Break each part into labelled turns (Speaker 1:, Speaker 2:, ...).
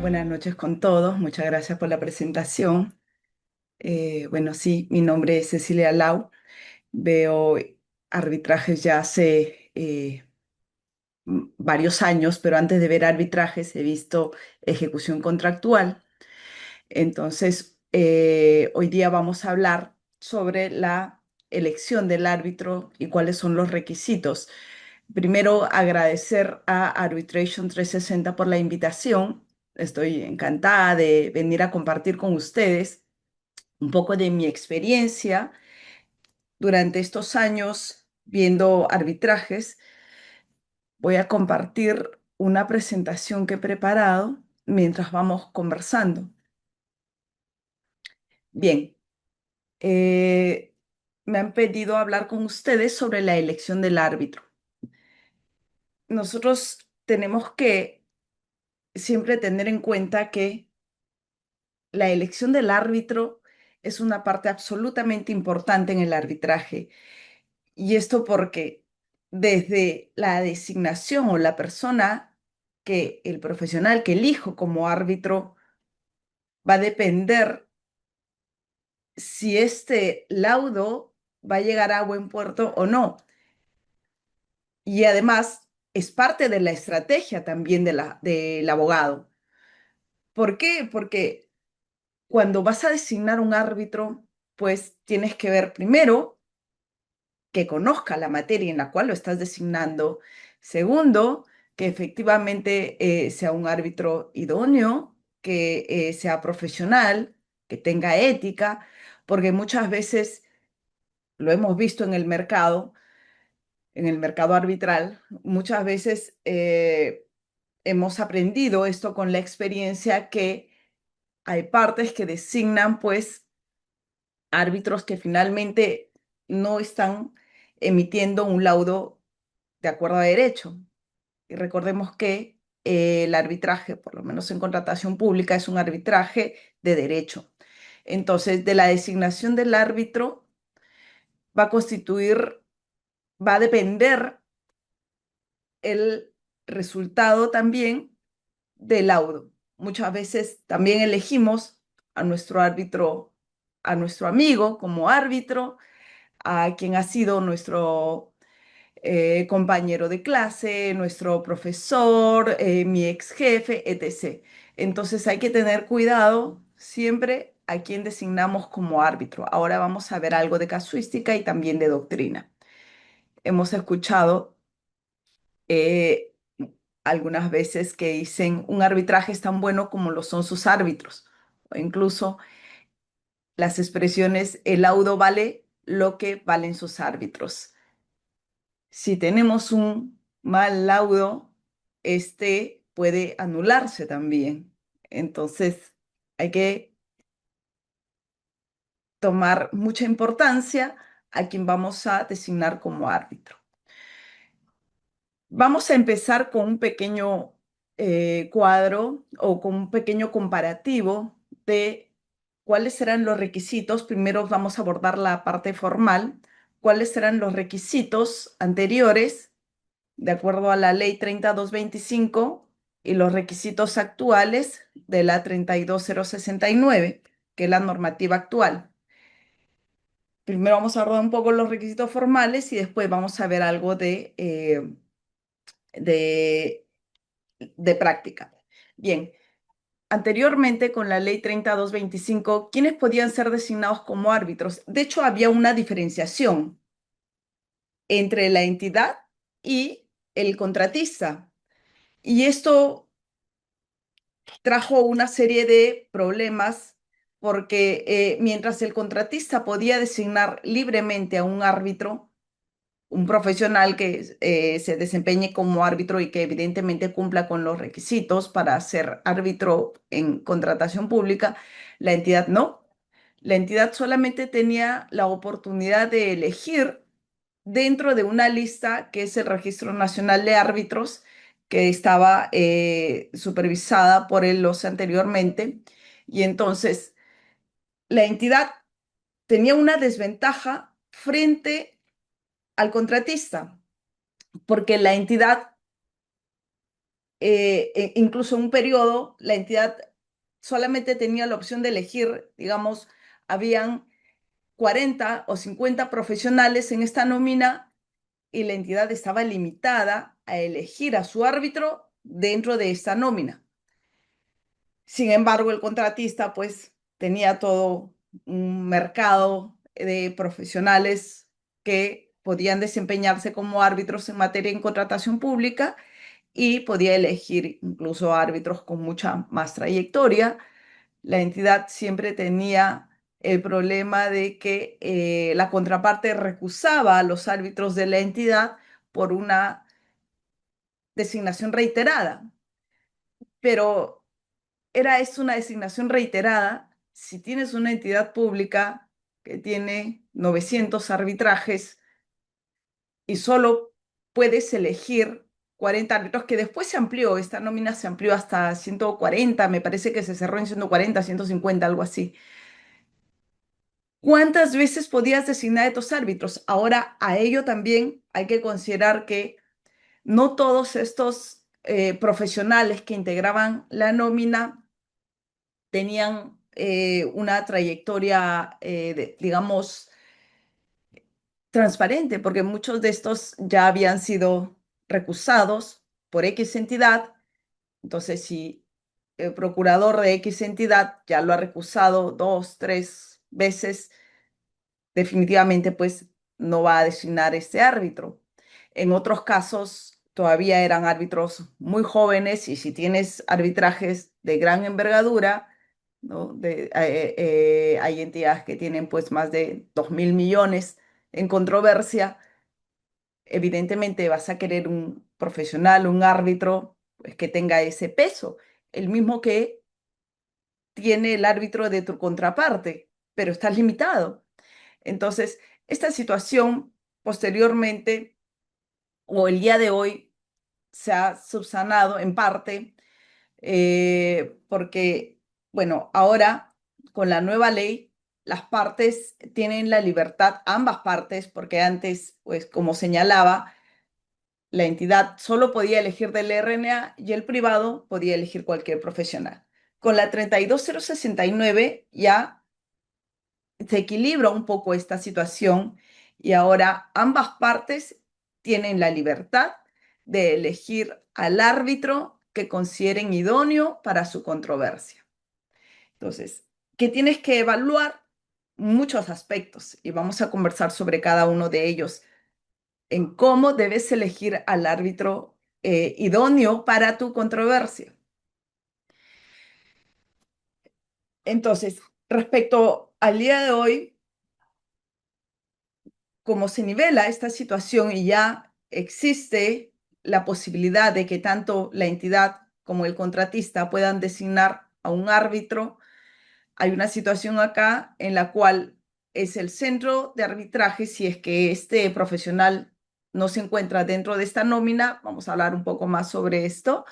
Speaker 1: Buenas noches con todos. Muchas gracias por la presentación. Bueno, sí, mi nombre es Cecilia Lau. Veo arbitrajes ya hace varios años, pero antes de ver arbitrajes he visto ejecución contractual. Entonces, hoy día vamos a hablar sobre la elección del árbitro y cuáles son los requisitos. Primero, agradecer a Arbitration 360 por la invitación. Estoy encantada de venir a compartir con ustedes un poco de mi experiencia durante estos años viendo arbitrajes. Voy a compartir una presentación que he preparado mientras vamos conversando. Bien, eh, me han pedido hablar con ustedes sobre la elección del árbitro. Nosotros tenemos que siempre tener en cuenta que la elección del árbitro es una parte absolutamente importante en el arbitraje. Y esto porque desde la designación o la persona que el profesional que elijo como árbitro va a depender si este laudo va a llegar a buen puerto o no. Y además es parte de la estrategia también del abogado. ¿Por qué? Porque cuando vas a designar un árbitro, pues tienes que ver primero que conozca la materia en la cual lo estás designando. Segundo, que efectivamente sea un árbitro idóneo, que sea profesional, que tenga ética, porque muchas veces lo hemos visto en el mercado arbitral, muchas veces hemos aprendido esto con la experiencia que hay partes que designan pues árbitros que finalmente no están emitiendo un laudo de acuerdo a derecho. Y recordemos que el arbitraje, por lo menos en contratación pública, es un arbitraje de derecho. Entonces, de la designación del árbitro va a constituir, va a depender el resultado también del laudo. Muchas veces también elegimos a nuestro árbitro, a nuestro amigo como árbitro, a quien ha sido nuestro compañero de clase, nuestro profesor, mi ex jefe, etc. Entonces hay que tener cuidado siempre a quien designamos como árbitro. Ahora vamos a ver algo de casuística y también de doctrina. Hemos escuchado eh, algunas veces que dicen un arbitraje es tan bueno como lo son sus árbitros, o incluso las expresiones el laudo vale lo que valen sus árbitros. Si tenemos un mal laudo, este puede anularse también. Entonces, hay que tomar mucha importancia a quien vamos a designar como árbitro. Vamos a empezar con un pequeño cuadro o con un pequeño comparativo de cuáles serán los requisitos. Primero vamos a abordar la parte formal, cuáles serán los requisitos anteriores de acuerdo a la ley 30225 y los requisitos actuales de la 32069, que es la normativa actual. Primero vamos a abordar un poco los requisitos formales y después vamos a ver algo de, de práctica. Bien, anteriormente con la ley 30225, ¿quiénes podían ser designados como árbitros? De hecho, había una diferenciación entre la entidad y el contratista. Y esto trajo una serie de problemas porque mientras el contratista podía designar libremente a un árbitro, un profesional que se desempeñe como árbitro y que evidentemente cumpla con los requisitos para ser árbitro en contratación pública, la entidad no. La entidad solamente tenía la oportunidad de elegir dentro de una lista que es el Registro Nacional de Árbitros, que estaba supervisada por el OCE anteriormente. Y entonces la entidad tenía una desventaja frente al contratista, porque la entidad incluso en un periodo, la entidad solamente tenía la opción de elegir, digamos, habían 40 o 50 profesionales en esta nómina y la entidad estaba limitada a elegir a su árbitro dentro de esta nómina. Sin embargo, el contratista pues tenía todo un mercado de profesionales que podían desempeñarse como árbitros en materia de contratación pública y podía elegir incluso árbitros con mucha más trayectoria. La entidad siempre tenía el problema de que la contraparte recusaba a los árbitros de la entidad por una designación reiterada, pero es una designación reiterada si tienes una entidad pública que tiene 900 arbitrajes y solo puedes elegir 40 árbitros, que después se amplió, esta nómina se amplió hasta 140, me parece que se cerró en 140, 150, algo así. ¿Cuántas veces podías designar a estos árbitros? Ahora, a ello también hay que considerar que no todos estos profesionales que integraban la nómina tenían una trayectoria, digamos, transparente, porque muchos de estos ya habían sido recusados por X entidad. Entonces, si el procurador de X entidad ya lo ha recusado dos, tres veces, definitivamente pues no va a designar este árbitro. En otros casos todavía eran árbitros muy jóvenes y si tienes arbitrajes de gran envergadura, ¿no? Hay entidades que tienen pues más de 2.000 millones en controversia, evidentemente vas a querer un profesional, un árbitro pues, que tenga ese peso, el mismo que tiene el árbitro de tu contraparte, pero estás limitado. Entonces, esta situación posteriormente o el día de hoy se ha subsanado en parte porque, bueno, ahora con la nueva ley, las partes tienen la libertad, ambas partes, porque antes, pues como señalaba, la entidad solo podía elegir del RNA y el privado podía elegir cualquier profesional. Con la 32069 ya se equilibra un poco esta situación y ahora ambas partes tienen la libertad de elegir al árbitro que consideren idóneo para su controversia. Entonces, ¿qué tienes que evaluar? Muchos aspectos y vamos a conversar sobre cada uno de ellos en cómo debes elegir al árbitro idóneo para tu controversia. Entonces, respecto al día de hoy, como se nivela esta situación y ya existe la posibilidad de que tanto la entidad como el contratista puedan designar a un árbitro, hay una situación acá en la cual es el centro de arbitraje, si es que este profesional no se encuentra dentro de esta nómina, vamos a hablar un poco más sobre esto.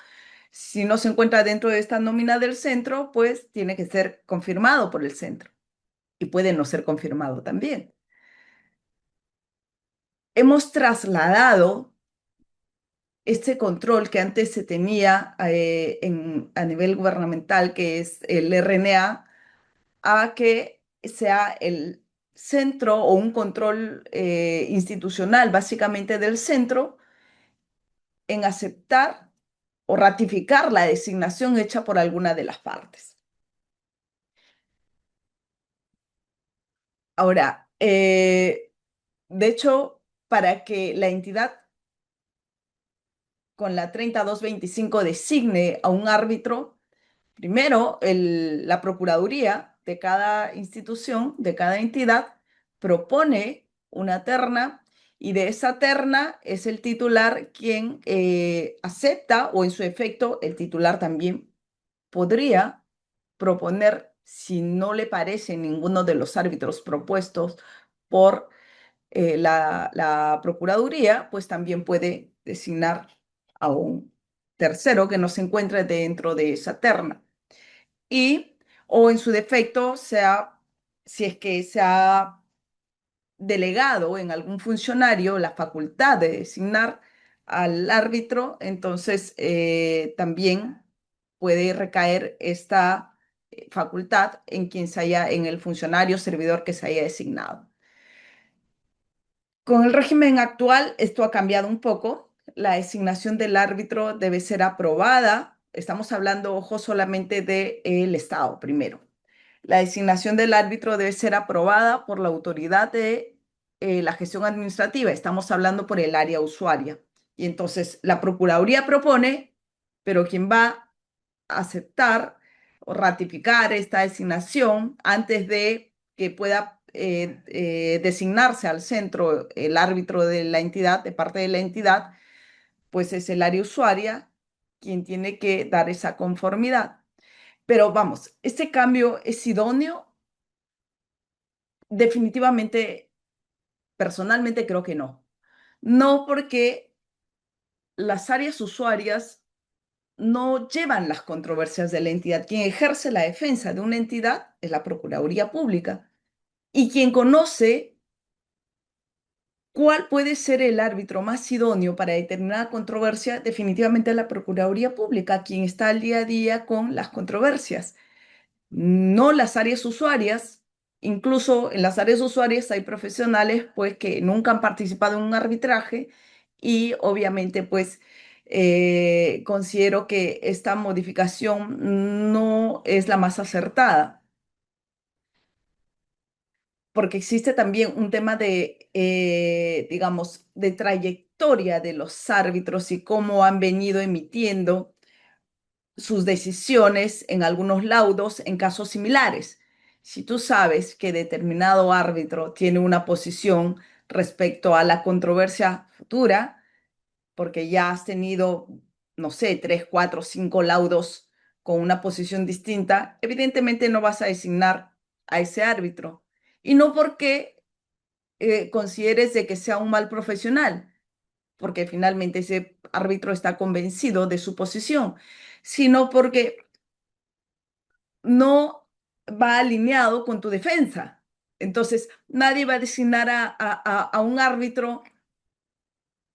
Speaker 1: Si no se encuentra dentro de esta nómina del centro, pues tiene que ser confirmado por el centro y puede no ser confirmado también. Hemos trasladado este control que antes se tenía a nivel gubernamental, que es el RNA, a que sea el centro o un control institucional básicamente del centro en aceptar o ratificar la designación hecha por alguna de las partes. Ahora, de hecho, para que la entidad con la 3225 designe a un árbitro, primero la Procuraduría de cada institución, de cada entidad, propone una terna y de esa terna es el titular quien acepta o en su efecto el titular también podría proponer, si no le parece ninguno de los árbitros propuestos por la Procuraduría, pues también puede designar a un tercero que no se encuentre dentro de esa terna. Y, o en su defecto, si es que se ha delegado en algún funcionario la facultad de designar al árbitro, entonces también puede recaer esta facultad en quien se haya, en el funcionario servidor que se haya designado. Con el régimen actual, esto ha cambiado un poco. La designación del árbitro debe ser aprobada. Estamos hablando, ojo, solamente del Estado primero. La designación del árbitro debe ser aprobada por la autoridad de la gestión administrativa. Estamos hablando por el área usuaria. Y entonces la Procuraduría propone, pero quien va a aceptar o ratificar esta designación antes de que pueda designarse al centro el árbitro de la entidad, de parte de la entidad, pues es el área usuaria quien tiene que dar esa conformidad. Pero vamos, ¿este cambio es idóneo? Definitivamente, personalmente creo que no. No porque las áreas usuarias no llevan las controversias de la entidad. Quien ejerce la defensa de una entidad es la Procuraduría Pública. Y quien conoce cuál puede ser el árbitro más idóneo para determinada controversia, definitivamente es la Procuraduría Pública, quien está al día a día con las controversias. No las áreas usuarias. Incluso en las áreas usuarias hay profesionales pues que nunca han participado en un arbitraje y obviamente pues considero que esta modificación no es la más acertada, porque existe también un tema de, digamos, de trayectoria de los árbitros y cómo han venido emitiendo sus decisiones en algunos laudos en casos similares. Si tú sabes que determinado árbitro tiene una posición respecto a la controversia futura, porque ya has tenido, no sé, 3, 4, 5 laudos con una posición distinta, evidentemente no vas a designar a ese árbitro. Y no porque consideres de que sea un mal profesional, porque finalmente ese árbitro está convencido de su posición, sino porque no va alineado con tu defensa. Entonces, nadie va a designar a un árbitro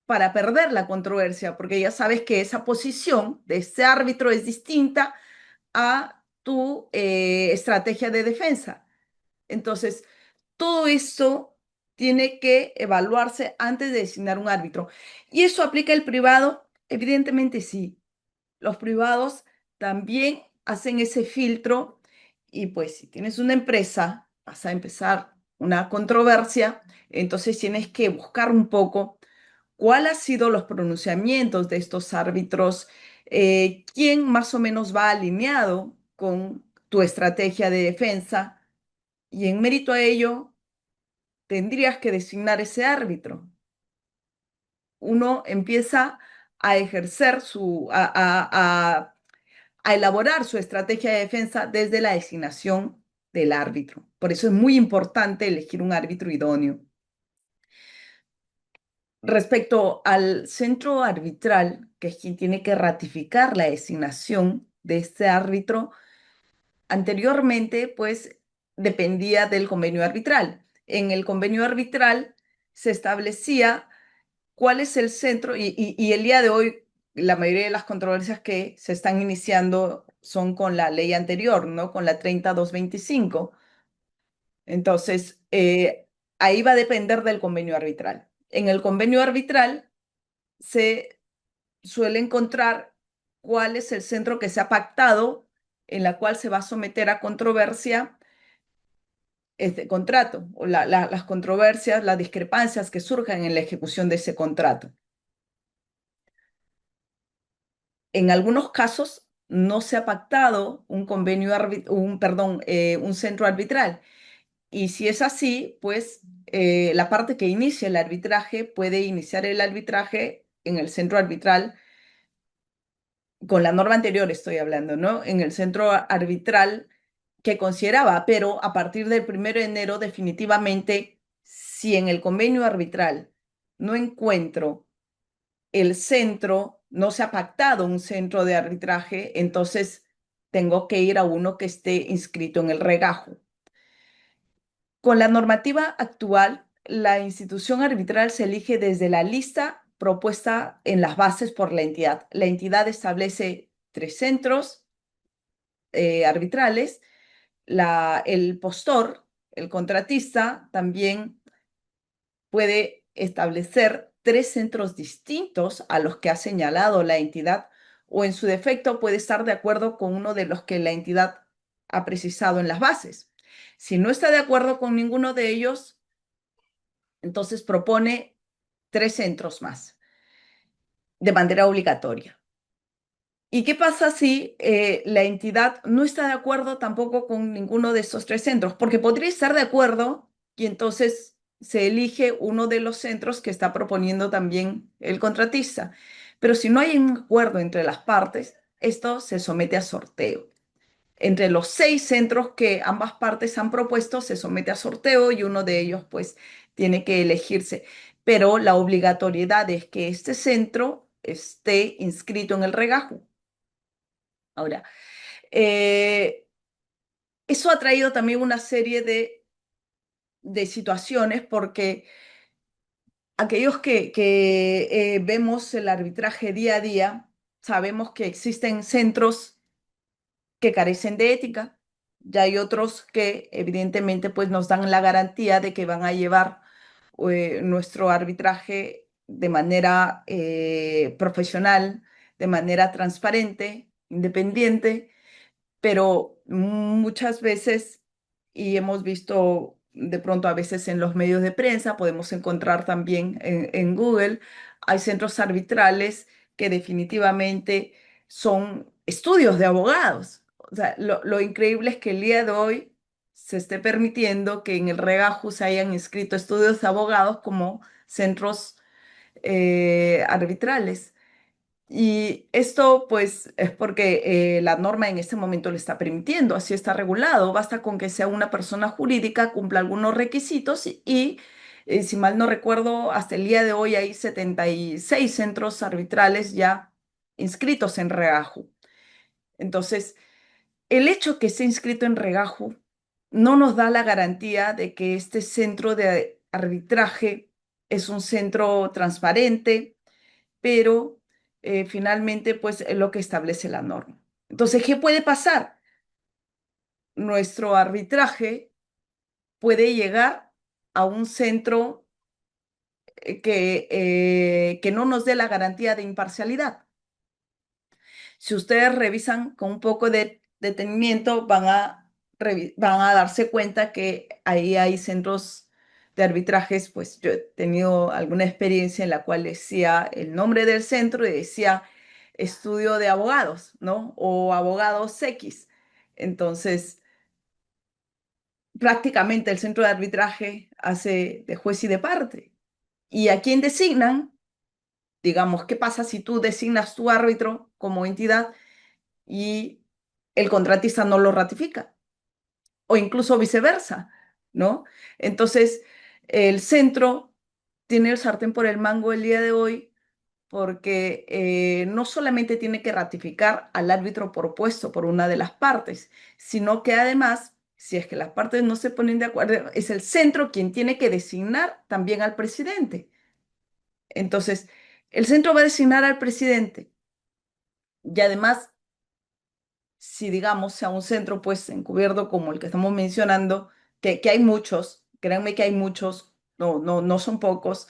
Speaker 1: para perder la controversia, porque ya sabes que esa posición de ese árbitro es distinta a tu estrategia de defensa. Entonces, todo eso tiene que evaluarse antes de designar un árbitro. ¿Y eso aplica el privado? Evidentemente sí. Los privados también hacen ese filtro y pues si tienes una empresa, vas a empezar una controversia, entonces tienes que buscar un poco cuál han sido los pronunciamientos de estos árbitros, quién más o menos va alineado con tu estrategia de defensa y en mérito a ello tendrías que designar ese árbitro. Uno empieza a ejercer a elaborar su estrategia de defensa desde la designación del árbitro. Por eso es muy importante elegir un árbitro idóneo. Respecto al centro arbitral, que es quien tiene que ratificar la designación de este árbitro, anteriormente, pues, dependía del convenio arbitral. En el convenio arbitral se establecía cuál es el centro y el día de hoy la mayoría de las controversias que se están iniciando son con la ley anterior, ¿no? Con la 30225. Entonces, ahí va a depender del convenio arbitral. En el convenio arbitral se suele encontrar cuál es el centro que se ha pactado en la cual se va a someter a controversia este contrato o las controversias, las discrepancias que surjan en la ejecución de ese contrato. En algunos casos no se ha pactado un convenio, un centro arbitral. Y si es así, pues la parte que inicia el arbitraje puede iniciar el arbitraje en el centro arbitral, con la norma anterior estoy hablando, ¿no? En el centro arbitral que consideraba, pero a partir del 1 de enero definitivamente, si en el convenio arbitral no encuentro el centro, no se ha pactado un centro de arbitraje, entonces tengo que ir a uno que esté inscrito en el regajo. Con la normativa actual, la institución arbitral se elige desde la lista propuesta en las bases por la entidad. La entidad establece tres centros arbitrales. El postor, el contratista, también puede establecer tres centros distintos a los que ha señalado la entidad o en su defecto puede estar de acuerdo con uno de los que la entidad ha precisado en las bases. Si no está de acuerdo con ninguno de ellos, entonces propone tres centros más de manera obligatoria. ¿Y qué pasa si la entidad no está de acuerdo tampoco con ninguno de estos tres centros? Porque podría estar de acuerdo y entonces se elige uno de los centros que está proponiendo también el contratista. Pero si no hay un acuerdo entre las partes, esto se somete a sorteo. Entre los seis centros que ambas partes han propuesto, se somete a sorteo y uno de ellos pues tiene que elegirse. Pero la obligatoriedad es que este centro esté inscrito en el regajo. Ahora, eh, eso ha traído también una serie de situaciones porque aquellos que vemos el arbitraje día a día, sabemos que existen centros que carecen de ética y hay otros que evidentemente pues nos dan la garantía de que van a llevar nuestro arbitraje de manera profesional, de manera transparente, independiente, pero muchas veces, y hemos visto de pronto a veces en los medios de prensa, podemos encontrar también en Google, hay centros arbitrales que definitivamente son estudios de abogados. O sea, lo increíble es que el día de hoy se esté permitiendo que en el regajo se hayan inscrito estudios de abogados como centros arbitrales. Y esto pues es porque la norma en este momento lo está permitiendo, así está regulado. Basta con que sea una persona jurídica, cumpla algunos requisitos y, si mal no recuerdo, hasta el día de hoy hay 76 centros arbitrales ya inscritos en Regajo. Entonces, el hecho que esté inscrito en Regajo no nos da la garantía de que este centro de arbitraje es un centro transparente, pero finalmente pues es lo que establece la norma. Entonces, ¿qué puede pasar? Nuestro arbitraje puede llegar a un centro que no nos dé la garantía de imparcialidad. Si ustedes revisan con un poco de detenimiento, van a darse cuenta que ahí hay centros de arbitrajes, pues yo he tenido alguna experiencia en la cual decía el nombre del centro y decía estudio de abogados, ¿no? O abogados X. Entonces, prácticamente el centro de arbitraje hace de juez y de parte. ¿Y a quién designan? Digamos, ¿qué pasa si tú designas tu árbitro como entidad y el contratista no lo ratifica? O incluso viceversa, ¿no? Entonces, el centro tiene el sartén por el mango el día de hoy porque no solamente tiene que ratificar al árbitro propuesto por una de las partes, sino que además, si es que las partes no se ponen de acuerdo, es el centro quien tiene que designar también al presidente. Entonces, el centro va a designar al presidente y además si digamos sea un centro pues encubierto como el que estamos mencionando, que hay muchos, créanme que hay muchos, no son pocos,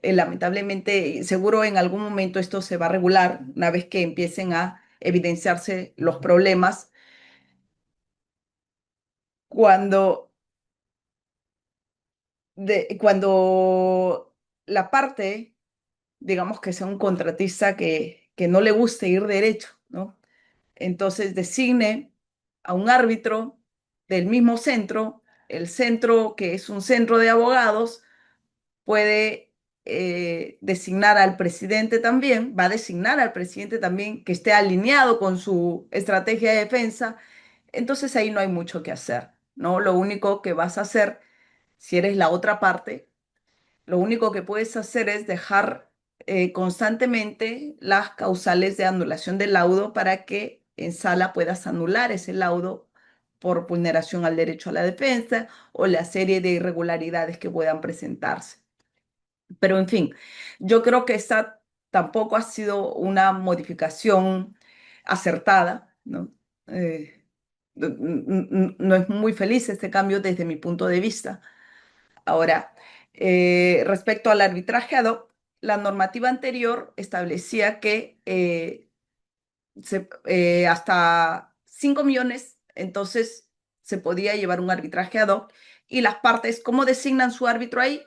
Speaker 1: lamentablemente, seguro en algún momento esto se va a regular una vez que empiecen a evidenciarse los problemas cuando, cuando la parte, digamos que sea un contratista que no le guste ir derecho, ¿no? Entonces designe a un árbitro del mismo centro, el centro que es un centro de abogados, puede designar al presidente también, va a designar al presidente también que esté alineado con su estrategia de defensa, entonces ahí no hay mucho que hacer, ¿no? Lo único que vas a hacer, si eres la otra parte, lo único que puedes hacer es dejar constantemente las causales de anulación del laudo para que en sala puedas anular ese laudo por vulneración al derecho a la defensa o la serie de irregularidades que puedan presentarse. Pero en fin, yo creo que esta tampoco ha sido una modificación acertada, ¿no? No es muy feliz este cambio desde mi punto de vista. Ahora, respecto al arbitraje ad hoc, la normativa anterior establecía que hasta 5 millones, entonces se podía llevar un arbitraje ad hoc y las partes, ¿cómo designan su árbitro ahí?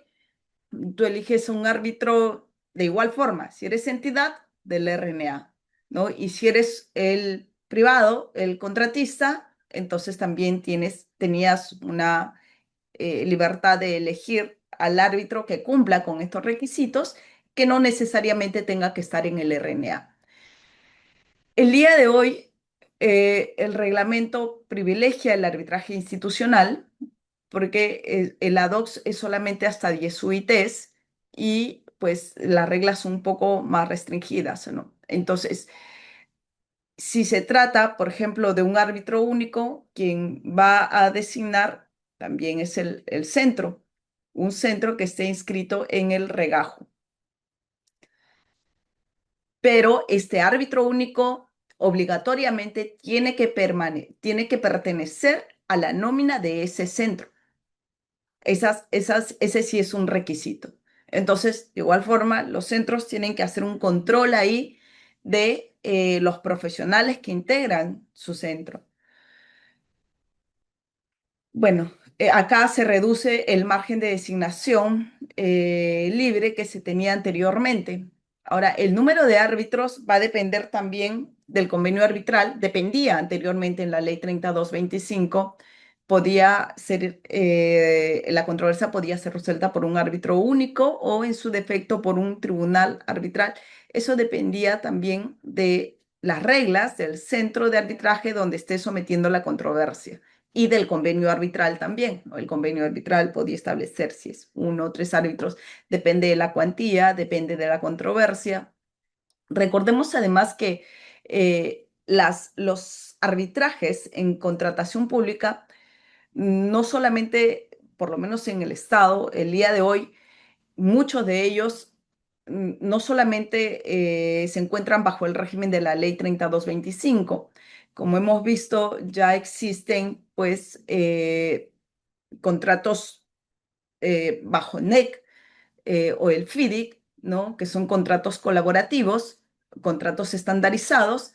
Speaker 1: Tú eliges un árbitro de igual forma, si eres entidad, del RNA, ¿no? Y si eres el privado, el contratista, entonces también tenías una libertad de elegir al árbitro que cumpla con estos requisitos, que no necesariamente tenga que estar en el RNA. El día de hoy, el reglamento privilegia el arbitraje institucional porque el ADOX es solamente hasta 10 UITs y pues las reglas son un poco más restringidas, ¿no? Entonces, si se trata, por ejemplo, de un árbitro único, quien va a designar también es el centro, un centro que esté inscrito en el regajo. Pero este árbitro único obligatoriamente tiene que pertenecer a la nómina de ese centro. Ese sí es un requisito. Entonces, de igual forma, los centros tienen que hacer un control ahí de los profesionales que integran su centro. Bueno, acá se reduce el margen de designación libre que se tenía anteriormente. Ahora, el número de árbitros va a depender también del convenio arbitral. Dependía anteriormente en la ley 3225. Podía ser, la controversia podía ser resuelta por un árbitro único o en su defecto por un tribunal arbitral. Eso dependía también de las reglas del centro de arbitraje donde esté sometiendo la controversia y del convenio arbitral también, ¿no? El convenio arbitral podía establecer si es uno o tres árbitros, depende de la cuantía, depende de la controversia. Recordemos además que los arbitrajes en contratación pública, no solamente, por lo menos en el Estado, el día de hoy, muchos de ellos no solamente se encuentran bajo el régimen de la ley 3225, como hemos visto, ya existen pues contratos bajo NEC o el FIDIC, ¿no? Que son contratos colaborativos, contratos estandarizados.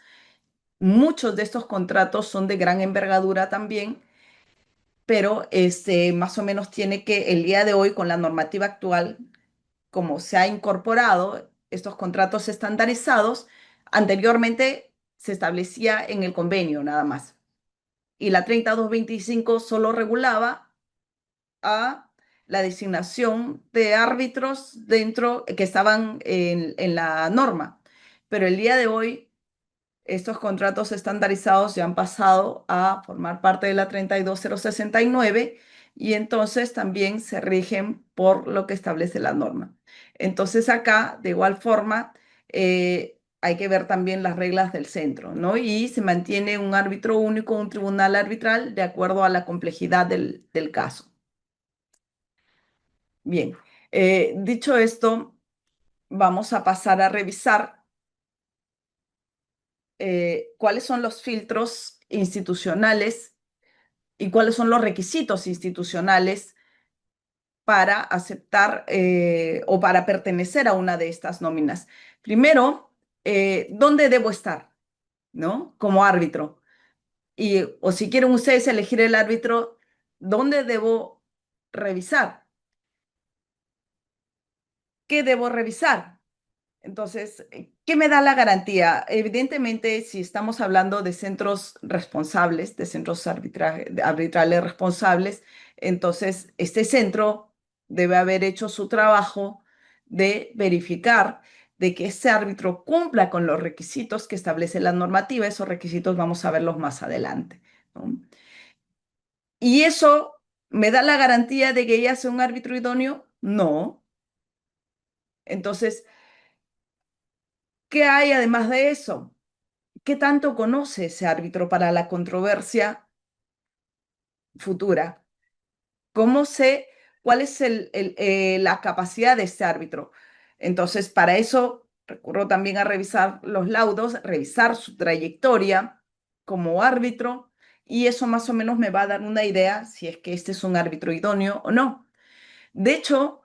Speaker 1: Muchos de estos contratos son de gran envergadura también, pero más o menos tiene que el día de hoy con la normativa actual como se ha incorporado estos contratos estandarizados, anteriormente se establecía en el convenio nada más. Y la 3225 solo regulaba a la designación de árbitros dentro que estaban en la norma. Pero el día de hoy estos contratos estandarizados ya han pasado a formar parte de la 32069 y entonces también se rigen por lo que establece la norma. Entonces acá, de igual forma, hay que ver también las reglas del centro, ¿no? Y se mantiene un árbitro único, un tribunal arbitral, de acuerdo a la complejidad del caso. Bien, dicho esto, vamos a pasar a revisar cuáles son los filtros institucionales y cuáles son los requisitos institucionales para aceptar o para pertenecer a una de estas nóminas. Primero, ¿dónde debo estar? ¿No? Como árbitro. O si quieren ustedes elegir el árbitro, ¿dónde debo revisar? ¿Qué debo revisar? Entonces, ¿qué me da la garantía? Evidentemente, si estamos hablando de centros responsables, de centros arbitrales responsables, entonces este centro debe haber hecho su trabajo de verificar de que ese árbitro cumpla con los requisitos que establece la normativa. Esos requisitos vamos a verlos más adelante, ¿no? ¿Y eso me da la garantía de que ella sea un árbitro idóneo? No. Entonces, ¿qué hay además de eso? ¿Qué tanto conoce ese árbitro para la controversia futura? ¿Cómo sé? cuál es la capacidad de este árbitro. Entonces, para eso recurro también a revisar los laudos, revisar su trayectoria como árbitro, y eso más o menos me va a dar una idea si es que este es un árbitro idóneo o no. De hecho,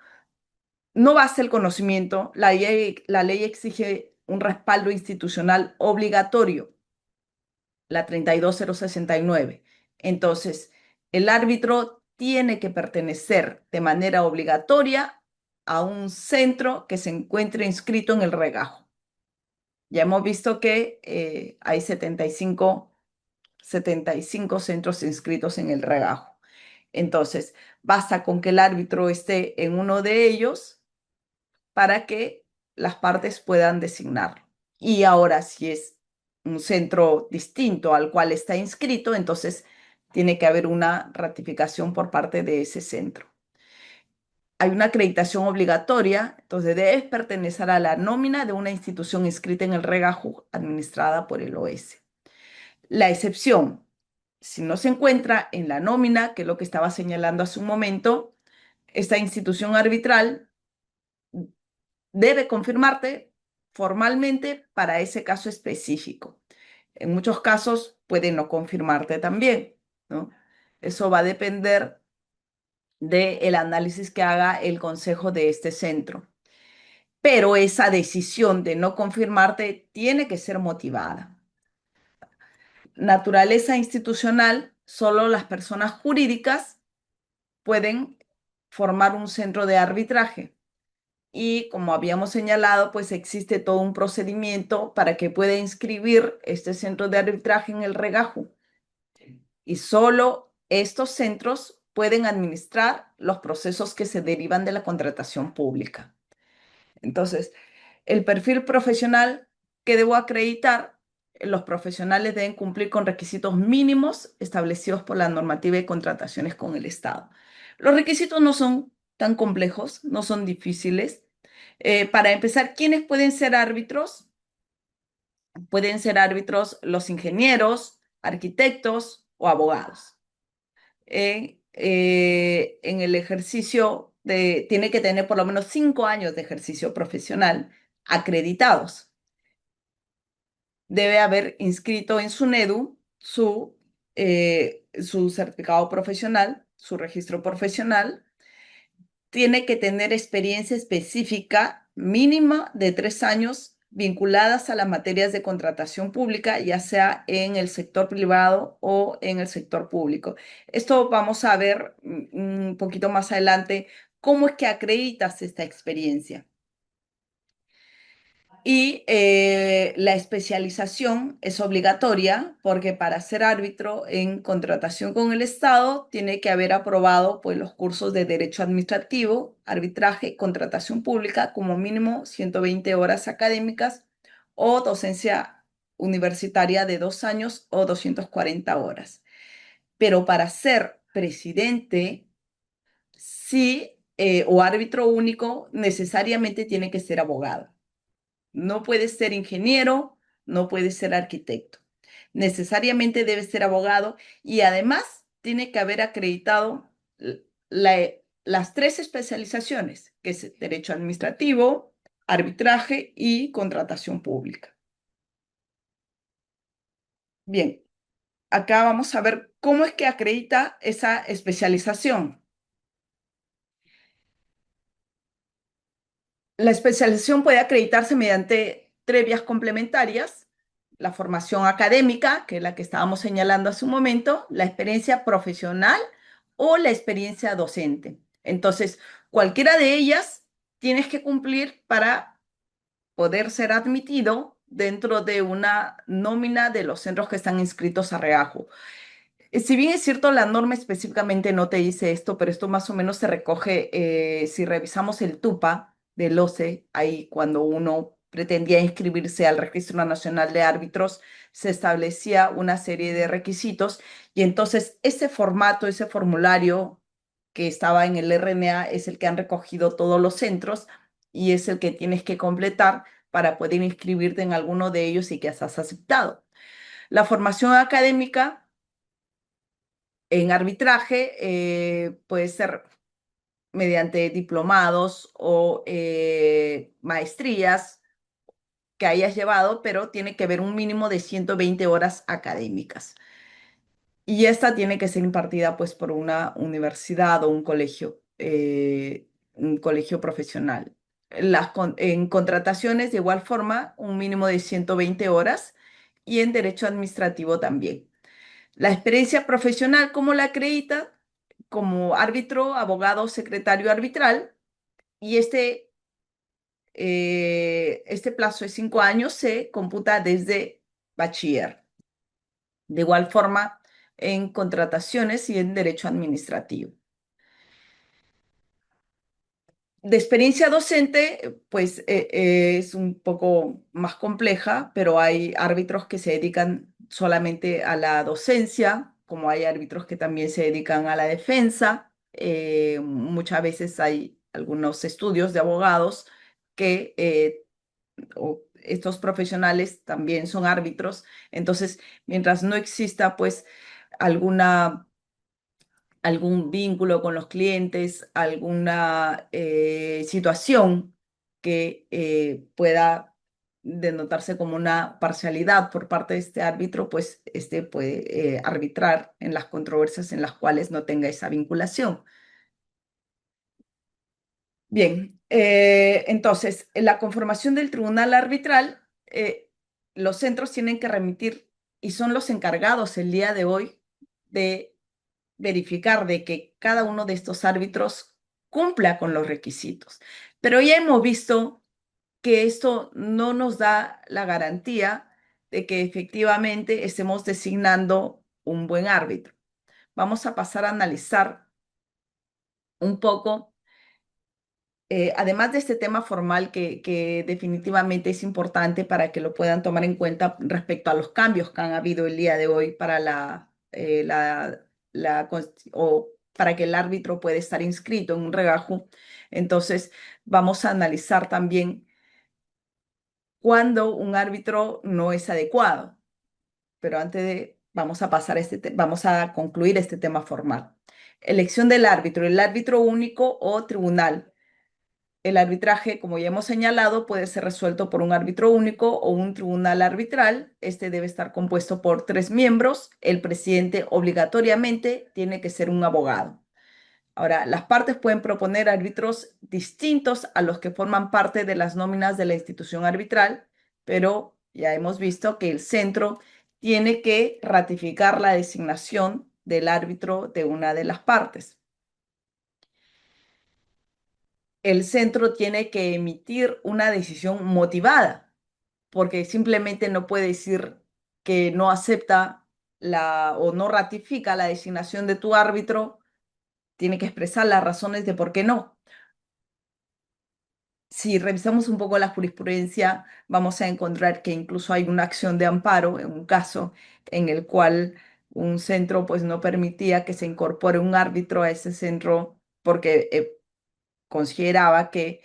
Speaker 1: no basta el conocimiento, la ley exige un respaldo institucional obligatorio, la 32069. Entonces, el árbitro tiene que pertenecer de manera obligatoria a un centro que se encuentre inscrito en el regajo. Ya hemos visto que hay 75 centros inscritos en el regajo. Entonces, basta con que el árbitro esté en uno de ellos para que las partes puedan designarlo. Y ahora, si es un centro distinto al cual está inscrito, entonces tiene que haber una ratificación por parte de ese centro. Hay una acreditación obligatoria, entonces debes pertenecer a la nómina de una institución inscrita en el regajo administrada por el OS. La excepción, si no se encuentra en la nómina, que es lo que estaba señalando hace un momento, esta institución arbitral debe confirmarte formalmente para ese caso específico. En muchos casos puede no confirmarte también, ¿no? Eso va a depender del análisis que haga el consejo de este centro. Pero esa decisión de no confirmarte tiene que ser motivada. Naturaleza institucional, solo las personas jurídicas pueden formar un centro de arbitraje. Y como habíamos señalado, pues existe todo un procedimiento para que pueda inscribir este centro de arbitraje en el regajo. Y solo estos centros pueden administrar los procesos que se derivan de la contratación pública. Entonces, el perfil profesional que debo acreditar, los profesionales deben cumplir con requisitos mínimos establecidos por la normativa de contrataciones con el Estado. Los requisitos no son tan complejos, no son difíciles. Para empezar, ¿quiénes pueden ser árbitros? Pueden ser árbitros los ingenieros, arquitectos o abogados. En el ejercicio tiene que tener por lo menos 5 años de ejercicio profesional acreditados. Debe haber inscrito en SUNEDU su certificado profesional, su registro profesional. Tiene que tener experiencia específica mínima de 3 años vinculadas a las materias de contratación pública, ya sea en el sector privado o en el sector público. Esto vamos a ver un poquito más adelante cómo es que acreditas esta experiencia. Y la especialización es obligatoria porque para ser árbitro en contratación con el Estado tiene que haber aprobado pues, los cursos de Derecho Administrativo, Arbitraje, Contratación Pública, como mínimo 120 horas académicas o docencia universitaria de 2 años o 240 horas. Pero para ser presidente, sí, o árbitro único, necesariamente tiene que ser abogado. No puede ser ingeniero, no puede ser arquitecto. Necesariamente debe ser abogado y además tiene que haber acreditado las 3 especializaciones, que es derecho administrativo, arbitraje y contratación pública. Bien, acá vamos a ver cómo es que acredita esa especialización. La especialización puede acreditarse mediante 3 vías complementarias: la formación académica, que es la que estábamos señalando hace un momento, la experiencia profesional o la experiencia docente. Entonces, cualquiera de ellas tienes que cumplir para poder ser admitido dentro de una nómina de los centros que están inscritos a regajo. Si bien es cierto, la norma específicamente no te dice esto, pero esto más o menos se recoge si revisamos el TUPA del OCE, ahí cuando uno pretendía inscribirse al Registro Nacional de Árbitros, se establecía una serie de requisitos y entonces ese formato, ese formulario que estaba en el RNA es el que han recogido todos los centros y es el que tienes que completar para poder inscribirte en alguno de ellos y que has aceptado. La formación académica en arbitraje puede ser mediante diplomados o maestrías que hayas llevado, pero tiene que haber un mínimo de 120 horas académicas. Y esta tiene que ser impartida pues por una universidad o un colegio profesional. En contrataciones, de igual forma, un mínimo de 120 horas y en derecho administrativo también. La experiencia profesional, ¿cómo la acredita? Como árbitro, abogado, secretario arbitral. Y este plazo de 5 años se computa desde bachiller. De igual forma, en contrataciones y en derecho administrativo. De experiencia docente, pues es un poco más compleja, pero hay árbitros que se dedican solamente a la docencia, como hay árbitros que también se dedican a la defensa. Muchas veces hay algunos estudios de abogados que estos profesionales también son árbitros. Entonces, mientras no exista pues alguna algún vínculo con los clientes, alguna situación que pueda denotarse como una parcialidad por parte de este árbitro, pues este puede arbitrar en las controversias en las cuales no tenga esa vinculación. Bien, entonces, en la conformación del tribunal arbitral, los centros tienen que remitir y son los encargados el día de hoy de verificar de que cada uno de estos árbitros cumpla con los requisitos. Pero ya hemos visto que esto no nos da la garantía de que efectivamente estemos designando un buen árbitro. Vamos a pasar a analizar un poco, además de este tema formal que definitivamente es importante para que lo puedan tomar en cuenta respecto a los cambios que han habido el día de hoy para o para que el árbitro pueda estar inscrito en un regajo. Entonces, vamos a analizar también cuándo un árbitro no es adecuado. Pero antes de, vamos a pasar vamos a concluir este tema formal. Elección del árbitro, el árbitro único o tribunal. El arbitraje, como ya hemos señalado, puede ser resuelto por un árbitro único o un tribunal arbitral. Este debe estar compuesto por 3 miembros. El presidente obligatoriamente tiene que ser un abogado. Ahora, las partes pueden proponer árbitros distintos a los que forman parte de las nóminas de la institución arbitral, pero ya hemos visto que el centro tiene que ratificar la designación del árbitro de una de las partes. El centro tiene que emitir una decisión motivada, porque simplemente no puede decir que no acepta o no ratifica la designación de tu árbitro, tiene que expresar las razones de por qué no. Si revisamos un poco la jurisprudencia, vamos a encontrar que incluso hay una acción de amparo en un caso en el cual un centro pues no permitía que se incorpore un árbitro a ese centro porque consideraba que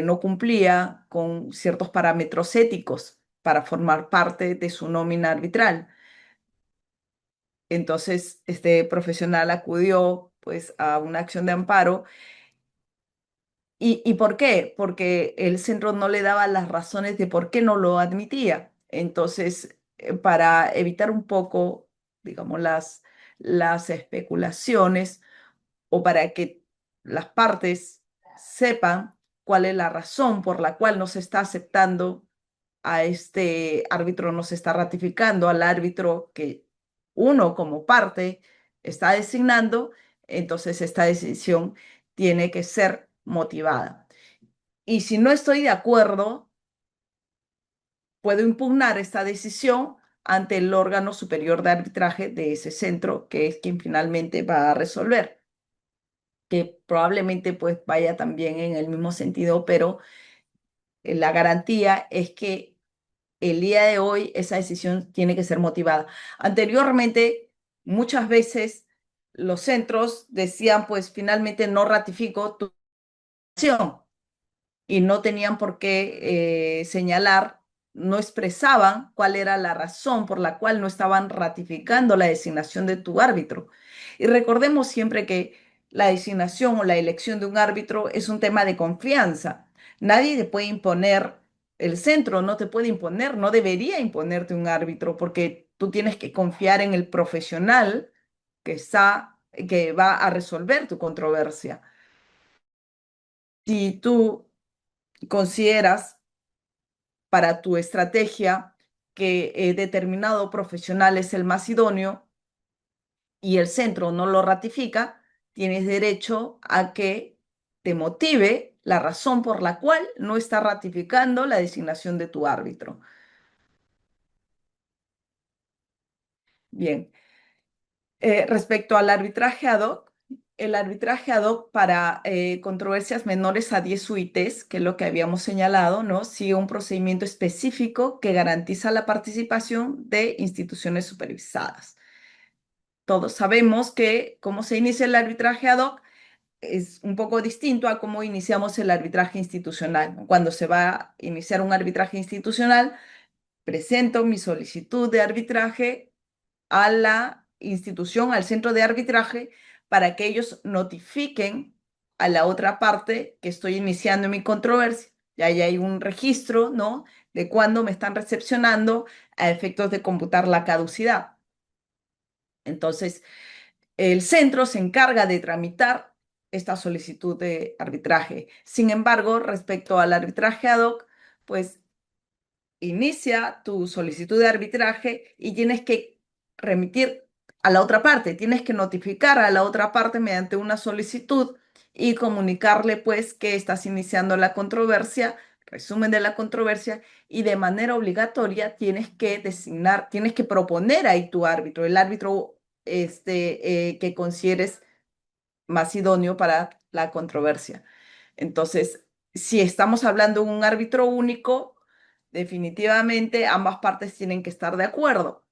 Speaker 1: no cumplía con ciertos parámetros éticos para formar parte de su nómina arbitral. Entonces, este profesional acudió pues a una acción de amparo. ¿Y por qué? Porque el centro no le daba las razones de por qué no lo admitía. Entonces, para evitar un poco, digamos, las especulaciones o para que las partes sepan cuál es la razón por la cual no se está aceptando a este árbitro, no se está ratificando al árbitro que uno como parte está designando, entonces esta decisión tiene que ser motivada. Y si no estoy de acuerdo, puedo impugnar esta decisión ante el órgano superior de arbitraje de ese centro, que es quien finalmente va a resolver, que probablemente pues vaya también en el mismo sentido, pero la garantía es que el día de hoy esa decisión tiene que ser motivada. Anteriormente, muchas veces los centros decían, pues finalmente no ratifico tu decisión y no tenían por qué señalar, no expresaban cuál era la razón por la cual no estaban ratificando la designación de tu árbitro. Y recordemos siempre que la designación o la elección de un árbitro es un tema de confianza. Nadie te puede imponer, el centro no te puede imponer, no debería imponerte un árbitro porque tú tienes que confiar en el profesional que va a resolver tu controversia. Si tú consideras para tu estrategia que determinado profesional es el más idóneo y el centro no lo ratifica, tienes derecho a que te motive la razón por la cual no está ratificando la designación de tu árbitro. Bien. Respecto al arbitraje ad hoc, el arbitraje ad hoc para controversias menores a 10 UITs, que es lo que habíamos señalado, ¿no? Sigue un procedimiento específico que garantiza la participación de instituciones supervisadas. Todos sabemos que cómo se inicia el arbitraje ad hoc es un poco distinto a cómo iniciamos el arbitraje institucional, ¿no? Cuando se va a iniciar un arbitraje institucional, presento mi solicitud de arbitraje a la institución, al centro de arbitraje, para que ellos notifiquen a la otra parte que estoy iniciando mi controversia. Y ahí hay un registro, ¿no? De cuándo me están recepcionando a efectos de computar la caducidad. Entonces, el centro se encarga de tramitar esta solicitud de arbitraje. Sin embargo, respecto al arbitraje ad hoc, pues inicia tu solicitud de arbitraje y tienes que remitir a la otra parte, tienes que notificar a la otra parte mediante una solicitud y comunicarle pues que estás iniciando la controversia, resumen de la controversia y de manera obligatoria tienes que designar, tienes que proponer ahí tu árbitro, el árbitro que consideres más idóneo para la controversia. Entonces, si estamos hablando de un árbitro único, definitivamente ambas partes tienen que estar de acuerdo,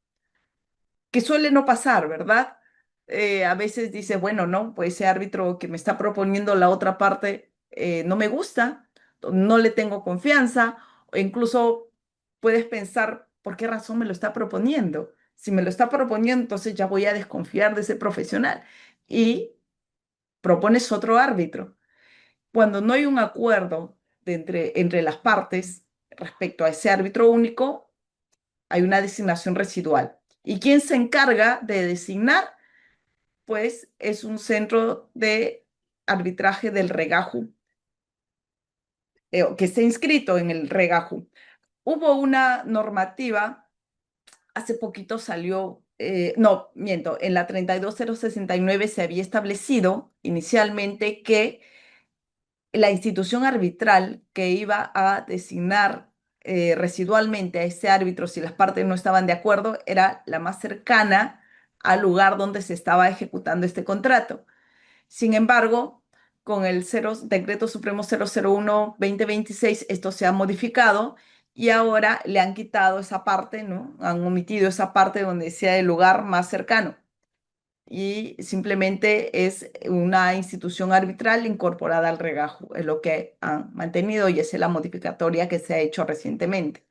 Speaker 1: que suele no pasar, ¿verdad? A veces dice, bueno, no, pues ese árbitro que me está proponiendo la otra parte no me gusta, no le tengo confianza, o incluso puedes pensar, ¿por qué razón me lo está proponiendo? Si me lo está proponiendo, entonces ya voy a desconfiar de ese profesional y propones otro árbitro. Cuando no hay un acuerdo entre las partes respecto a ese árbitro único, hay una designación residual. ¿Y quién se encarga de designar? Pues es un centro de arbitraje del Regaju, que está inscrito en el Regaju. Hubo una normativa, hace poquito salió, no, miento, en la 32069 se había establecido inicialmente que la institución arbitral que iba a designar residualmente a ese árbitro si las partes no estaban de acuerdo era la más cercana al lugar donde se estaba ejecutando este contrato. Sin embargo, con el Decreto Supremo 001-2026, esto se ha modificado y ahora le han quitado esa parte, ¿no? Han omitido esa parte donde sea el lugar más cercano y simplemente es una institución arbitral incorporada al regajo, es lo que han mantenido y esa es la modificatoria que se ha hecho recientemente.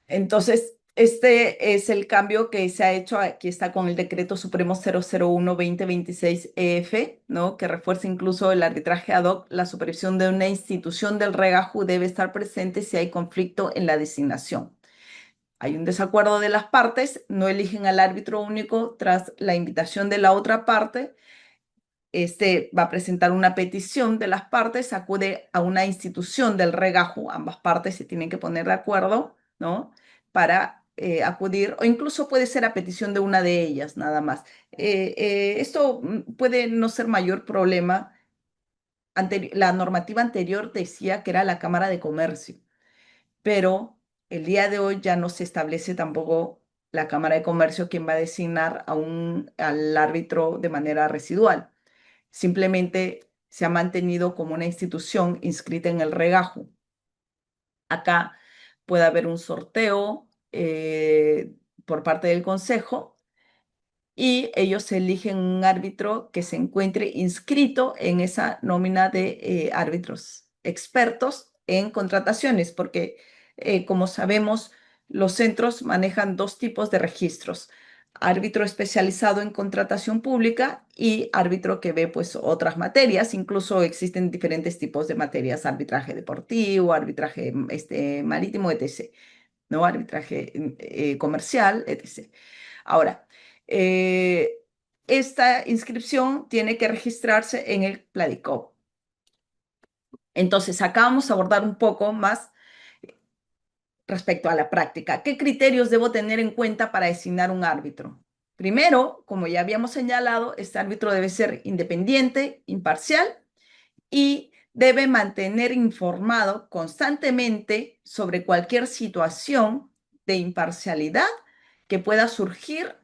Speaker 1: Entonces, este es el cambio que se ha hecho, aquí está con el Decreto Supremo 001-2026-EF, ¿no? Que refuerza incluso el arbitraje ad hoc, la supervisión de una institución del regajo debe estar presente si hay conflicto en la designación. Hay un desacuerdo de las partes, no eligen al árbitro único tras la invitación de la otra parte. Este va a presentar una petición de las partes, acude a una institución del regajo, ambas partes se tienen que poner de acuerdo, ¿no? Para acudir, o incluso puede ser a petición de una de ellas, nada más. Esto puede no ser mayor problema. La normativa anterior decía que era la Cámara de Comercio, pero el día de hoy ya no se establece tampoco la Cámara de Comercio quien va a designar al árbitro de manera residual. Simplemente se ha mantenido como una institución inscrita en el regajo. Acá puede haber un sorteo por parte del Consejo y ellos eligen un árbitro que se encuentre inscrito en esa nómina de árbitros expertos en contrataciones, porque como sabemos, los centros manejan dos tipos de registros. árbitro especializado en contratación pública y árbitro que ve pues otras materias. Incluso existen diferentes tipos de materias: arbitraje deportivo, arbitraje marítimo, etc., ¿no? Arbitraje comercial, etc. Ahora, eh, esta inscripción tiene que registrarse en el Pladicop. Entonces, acá vamos a abordar un poco más respecto a la práctica. ¿Qué criterios debo tener en cuenta para designar un árbitro? Primero, como ya habíamos señalado, este árbitro debe ser independiente, imparcial y debe mantener informado constantemente sobre cualquier situación de imparcialidad que pueda surgir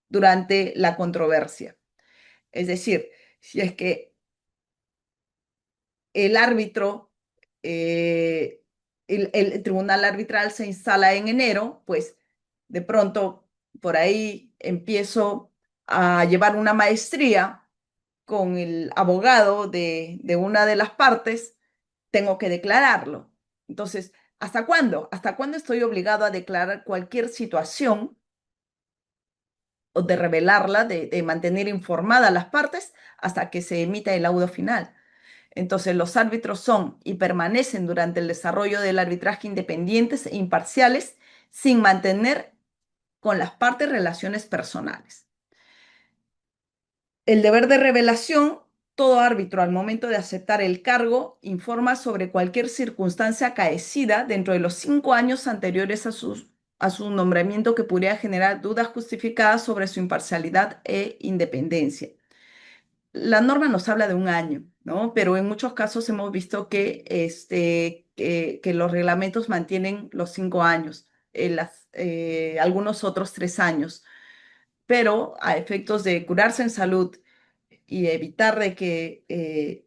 Speaker 1: durante la controversia. Es decir, si es que el árbitro, el tribunal arbitral se instala en enero, pues de pronto por ahí empiezo a llevar una maestría con el abogado de una de las partes, tengo que declararlo. Entonces, ¿hasta cuándo? ¿Hasta cuándo estoy obligado a declarar cualquier situación o de revelarla, de mantener informada a las partes hasta que se emita el laudo final? Entonces, los árbitros son y permanecen durante el desarrollo del arbitraje independientes e imparciales sin mantener con las partes relaciones personales. El deber de revelación: todo árbitro al momento de aceptar el cargo informa sobre cualquier circunstancia acaecida dentro de los 5 años anteriores a su nombramiento que pudiera generar dudas justificadas sobre su imparcialidad e independencia. La norma nos habla de un año, ¿no? Pero en muchos casos hemos visto que los reglamentos mantienen los 5 años, algunos otros 3 años, pero a efectos de curarse en salud y evitar de que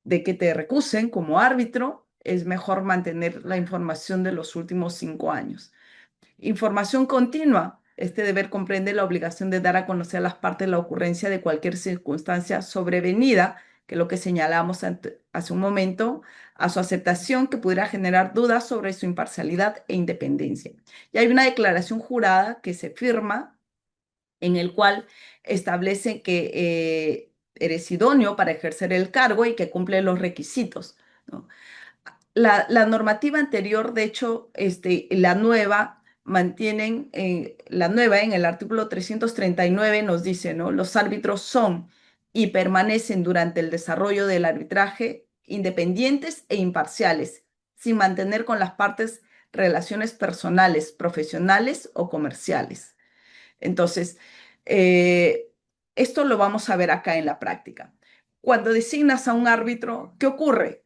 Speaker 1: te recusen como árbitro, es mejor mantener la información de los últimos 5 años. Información continua. Este deber comprende la obligación de dar a conocer a las partes la ocurrencia de cualquier circunstancia sobrevenida, que es lo que señalamos hace un momento, a su aceptación que pudiera generar dudas sobre su imparcialidad e independencia. Y hay una declaración jurada que se firma en el cual establece que eres idóneo para ejercer el cargo y que cumple los requisitos, ¿no? La normativa anterior, de hecho, la nueva en el artículo 339 nos dice, ¿no? Los árbitros son y permanecen durante el desarrollo del arbitraje independientes e imparciales, sin mantener con las partes relaciones personales, profesionales o comerciales. Entonces, eh, esto lo vamos a ver acá en la práctica. Cuando designas a un árbitro, ¿qué ocurre?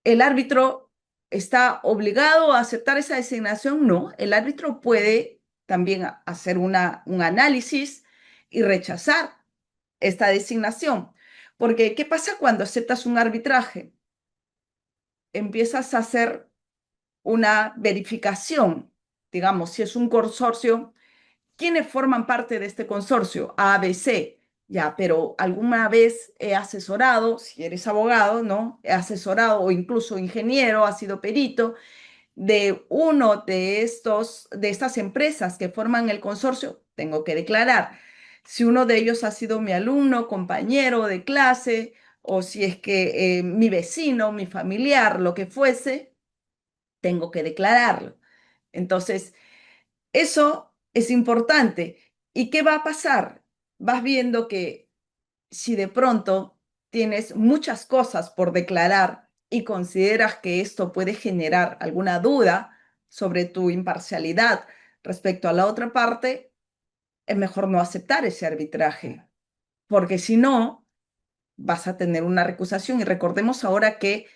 Speaker 1: ¿El árbitro está obligado a aceptar esa designación? No, el árbitro puede también hacer un análisis y rechazar esta designación. Porque, ¿qué pasa cuando aceptas un arbitraje? Empiezas a hacer una verificación, digamos, si es un consorcio. ¿Quiénes forman parte de este consorcio? A, B, C. Ya, pero alguna vez he asesorado, si eres abogado, ¿no? He asesorado o incluso ingeniero, has sido perito de uno de estas empresas que forman el consorcio, tengo que declarar. Si uno de ellos ha sido mi alumno, compañero de clase, o si es que mi vecino, mi familiar, lo que fuese, tengo que declararlo. Entonces, eso es importante. ¿Y qué va a pasar? Vas viendo que si de pronto tienes muchas cosas por declarar y consideras que esto puede generar alguna duda sobre tu imparcialidad respecto a la otra parte, es mejor no aceptar ese arbitraje, porque si no, vas a tener una recusación. Y recordemos ahora que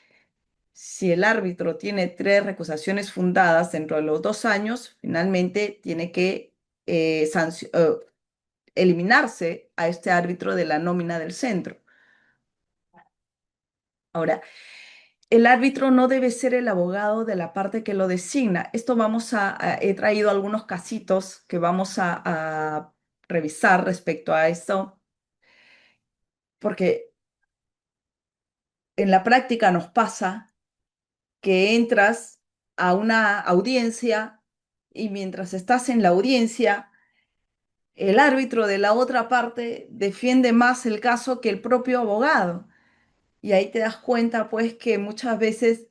Speaker 1: si el árbitro tiene 3 recusaciones fundadas dentro de los 2 años, finalmente tiene que eliminarse a este árbitro de la nómina del centro. Ahora, el árbitro no debe ser el abogado de la parte que lo designa. Esto he traído algunos casitos que vamos a revisar respecto a esto, porque en la práctica nos pasa que entras a una audiencia y mientras estás en la audiencia, el árbitro de la otra parte defiende más el caso que el propio abogado. Y ahí te das cuenta, pues, que muchas veces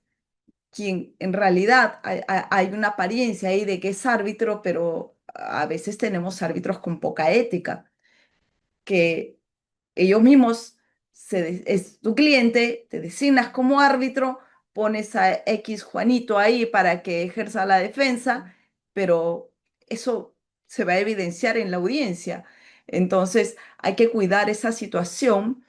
Speaker 1: quien en realidad hay una apariencia ahí de que es árbitro, pero a veces tenemos árbitros con poca ética, que ellos mismos, es tu cliente, te designas como árbitro, pones a X Juanito ahí para que ejerza la defensa, pero eso se va a evidenciar en la audiencia. Entonces hay que cuidar esa situación.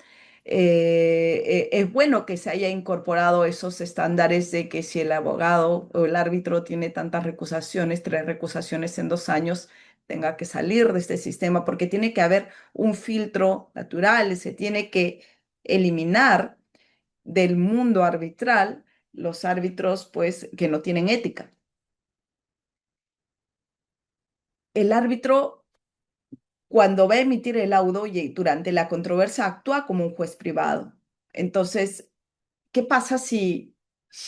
Speaker 1: Es bueno que se haya incorporado esos estándares de que si el abogado o el árbitro tiene tantas recusaciones, 3 recusaciones en 2 años, tenga que salir de este sistema, porque tiene que haber un filtro natural, se tiene que eliminar del mundo arbitral los árbitros pues que no tienen ética. El árbitro cuando va a emitir el laudo y durante la controversia actúa como un juez privado. Entonces, ¿qué pasa si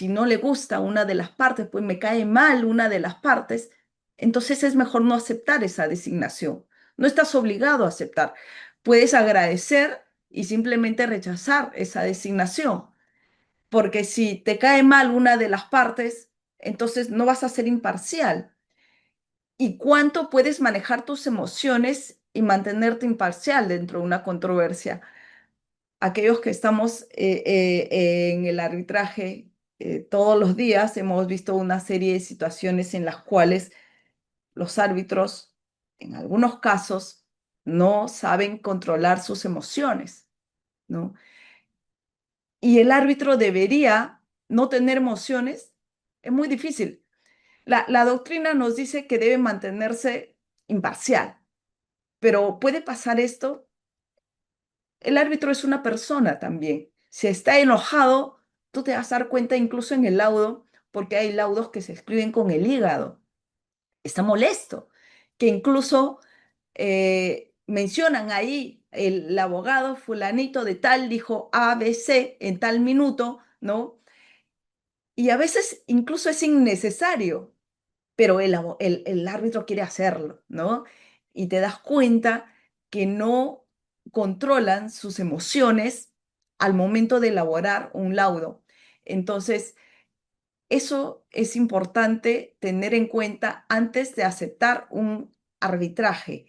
Speaker 1: no le gusta una de las partes? Pues me cae mal una de las partes, entonces es mejor no aceptar esa designación. No estás obligado a aceptar. Puedes agradecer y simplemente rechazar esa designación, porque si te cae mal una de las partes, entonces no vas a ser imparcial. ¿Y cuánto puedes manejar tus emociones y mantenerte imparcial dentro de una controversia? Aquellos que estamos en el arbitraje todos los días, hemos visto una serie de situaciones en las cuales los árbitros, en algunos casos, no saben controlar sus emociones, ¿no? Y el árbitro debería no tener emociones. Es muy difícil. La doctrina nos dice que debe mantenerse imparcial, pero puede pasar esto. El árbitro es una persona también. Si está enojado, tú te vas a dar cuenta incluso en el laudo, porque hay laudos que se escriben con el hígado. Está molesto, que incluso mencionan ahí el abogado fulanito de tal dijo ABC en tal minuto, ¿no? Y a veces incluso es innecesario, pero el árbitro quiere hacerlo, ¿no? Y te das cuenta que no controlan sus emociones al momento de elaborar un laudo. Entonces, eso es importante tener en cuenta antes de aceptar un arbitraje.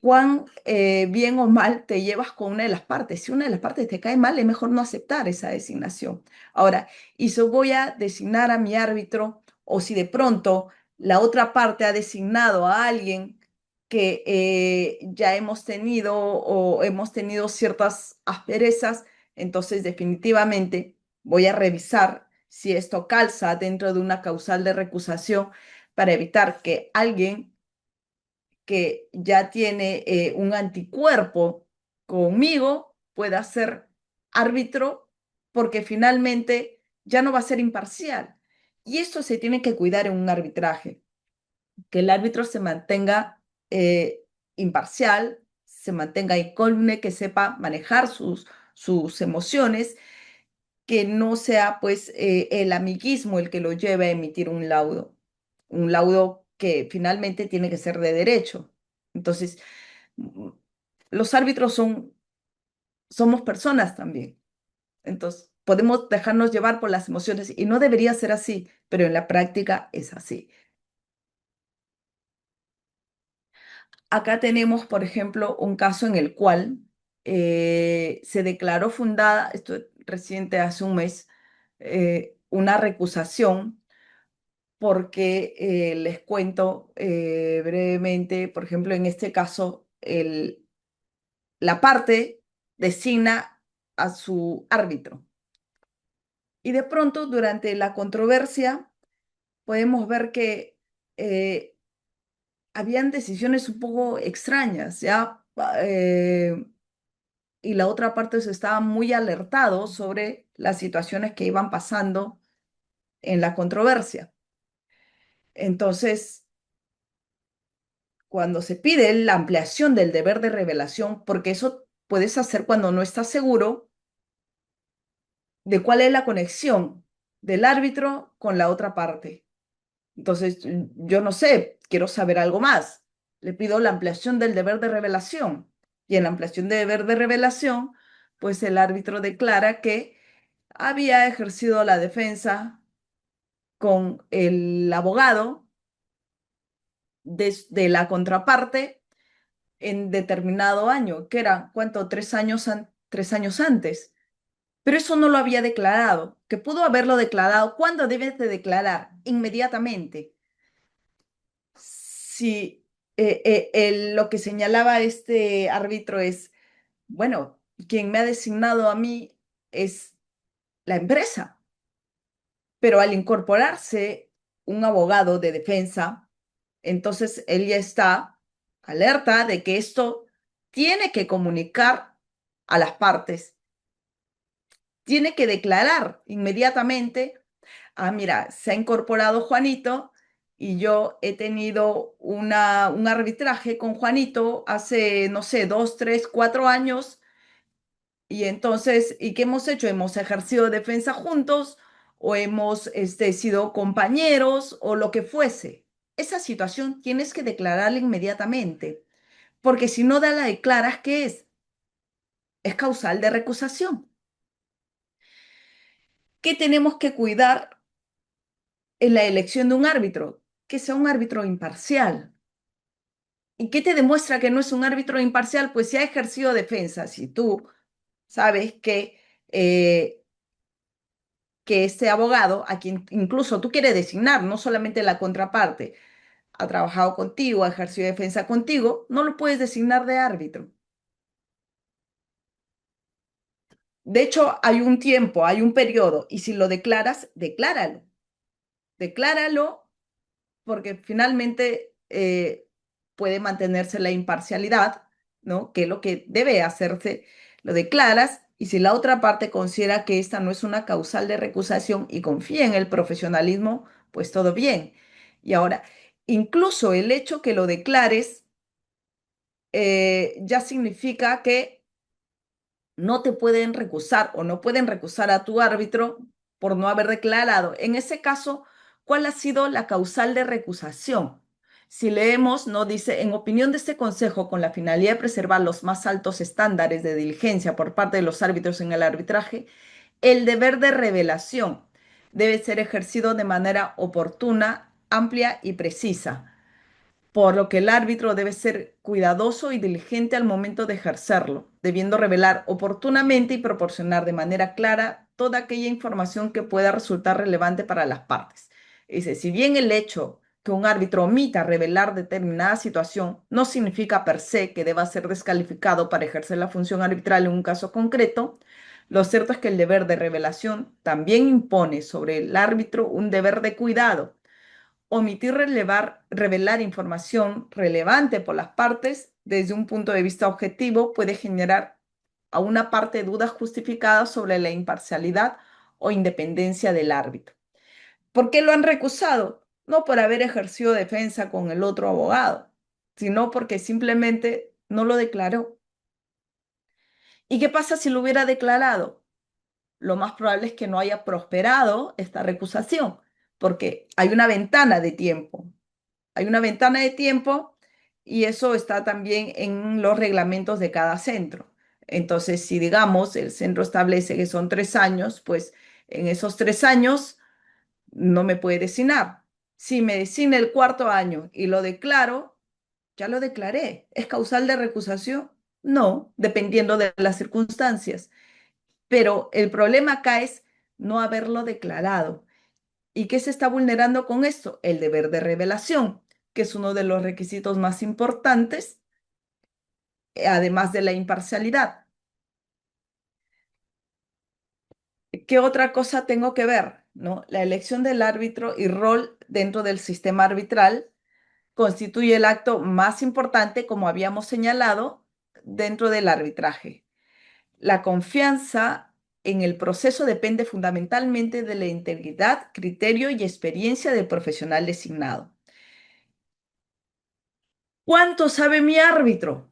Speaker 1: Cuán bien o mal te llevas con una de las partes. Si una de las partes te cae mal, es mejor no aceptar esa designación. Ahora, y si voy a designar a mi árbitro, o si de pronto la otra parte ha designado a alguien que ya hemos tenido o hemos tenido ciertas asperezas, entonces definitivamente voy a revisar si esto calza dentro de una causal de recusación para evitar que alguien que ya tiene un anticuerpo conmigo pueda ser árbitro, porque finalmente ya no va a ser imparcial. Y esto se tiene que cuidar en un arbitraje, que el árbitro se mantenga imparcial, se mantenga incólume, que sepa manejar sus emociones, que no sea pues el amiguismo el que lo lleve a emitir un laudo que finalmente tiene que ser de derecho. Entonces, mm, los árbitros somos personas también. Entonces, podemos dejarnos llevar por las emociones y no debería ser así, pero en la práctica es así. Acá tenemos, por ejemplo, un caso en el cual se declaró fundada, esto es reciente, hace un mes, una recusación porque les cuento brevemente, por ejemplo, en este caso, la parte designa a su árbitro. Y de pronto, durante la controversia, podemos ver que eh, habían decisiones un poco extrañas, ¿ya? Y la otra parte se estaba muy alertado sobre las situaciones que iban pasando en la controversia. Entonces, cuando se pide la ampliación del deber de revelación, porque eso puedes hacer cuando no estás seguro de cuál es la conexión del árbitro con la otra parte. Entonces, yo no sé, quiero saber algo más. Le pido la ampliación del deber de revelación. Y en la ampliación de deber de revelación, pues el árbitro declara que había ejercido la defensa con el abogado de la contraparte en determinado año, que era, ¿cuánto? 3 años, 3 años antes. Pero eso no lo había declarado, que pudo haberlo declarado. ¿Cuándo debes de declarar? Inmediatamente. Si lo que señalaba este árbitro es, bueno, quien me ha designado a mí es la empresa, pero al incorporarse un abogado de defensa, entonces él ya está alerta de que esto tiene que comunicar a las partes, tiene que declarar inmediatamente, ah, mira, se ha incorporado Juanito y yo he tenido un arbitraje con Juanito hace, no sé, 2, 3, 4 años. Y entonces, ¿y qué hemos hecho? Hemos ejercido defensa juntos o hemos sido compañeros o lo que fuese. Esa situación tienes que declararla inmediatamente, porque si no la declaras, ¿qué es? Es causal de recusación. ¿Qué tenemos que cuidar en la elección de un árbitro? Que sea un árbitro imparcial. ¿Y qué te demuestra que no es un árbitro imparcial? Pues si ha ejercido defensa, si tú sabes eh, que este abogado, a quien incluso tú quieres designar, no solamente la contraparte, ha trabajado contigo, ha ejercido defensa contigo, no lo puedes designar de árbitro. De hecho, hay un tiempo, hay un periodo, y si lo declaras, decláralo. Decláralo porque finalmente puede mantenerse la imparcialidad, ¿no? Que es lo que debe hacerse, lo declaras, y si la otra parte considera que esta no es una causal de recusación y confía en el profesionalismo, pues todo bien. Y ahora, incluso el hecho que lo declares ya significa que no te pueden recusar o no pueden recusar a tu árbitro por no haber declarado. En ese caso, ¿cuál ha sido la causal de recusación? Si leemos, no dice, en opinión de este Consejo, con la finalidad de preservar los más altos estándares de diligencia por parte de los árbitros en el arbitraje, el deber de revelación debe ser ejercido de manera oportuna, amplia y precisa, por lo que el árbitro debe ser cuidadoso y diligente al momento de ejercerlo, debiendo revelar oportunamente y proporcionar de manera clara toda aquella información que pueda resultar relevante para las partes. Dice, si bien el hecho que un árbitro omita revelar determinada situación no significa per se que deba ser descalificado para ejercer la función arbitral en un caso concreto, lo cierto es que el deber de revelación también impone sobre el árbitro un deber de cuidado. Omitir revelar información relevante por las partes desde un punto de vista objetivo puede generar a una parte dudas justificadas sobre la imparcialidad o independencia del árbitro. ¿Por qué lo han recusado? No por haber ejercido defensa con el otro abogado, sino porque simplemente no lo declaró. ¿Y qué pasa si lo hubiera declarado? Lo más probable es que no haya prosperado esta recusación, porque hay una ventana de tiempo. Hay una ventana de tiempo y eso está también en los reglamentos de cada centro. Entonces, si digamos el centro establece que son 3 años, pues en esos 3 años no me puede designar. Si me designa el cuarto año y lo declaro, ya lo declaré. ¿Es causal de recusación? No, dependiendo de las circunstancias. Pero el problema acá es no haberlo declarado. ¿Y qué se está vulnerando con esto? El deber de revelación, que es uno de los requisitos más importantes, además de la imparcialidad. ¿Qué otra cosa tengo que ver? ¿No? La elección del árbitro y rol dentro del sistema arbitral constituye el acto más importante, como habíamos señalado, dentro del arbitraje. La confianza en el proceso depende fundamentalmente de la integridad, criterio y experiencia del profesional designado. ¿Cuánto sabe mi árbitro?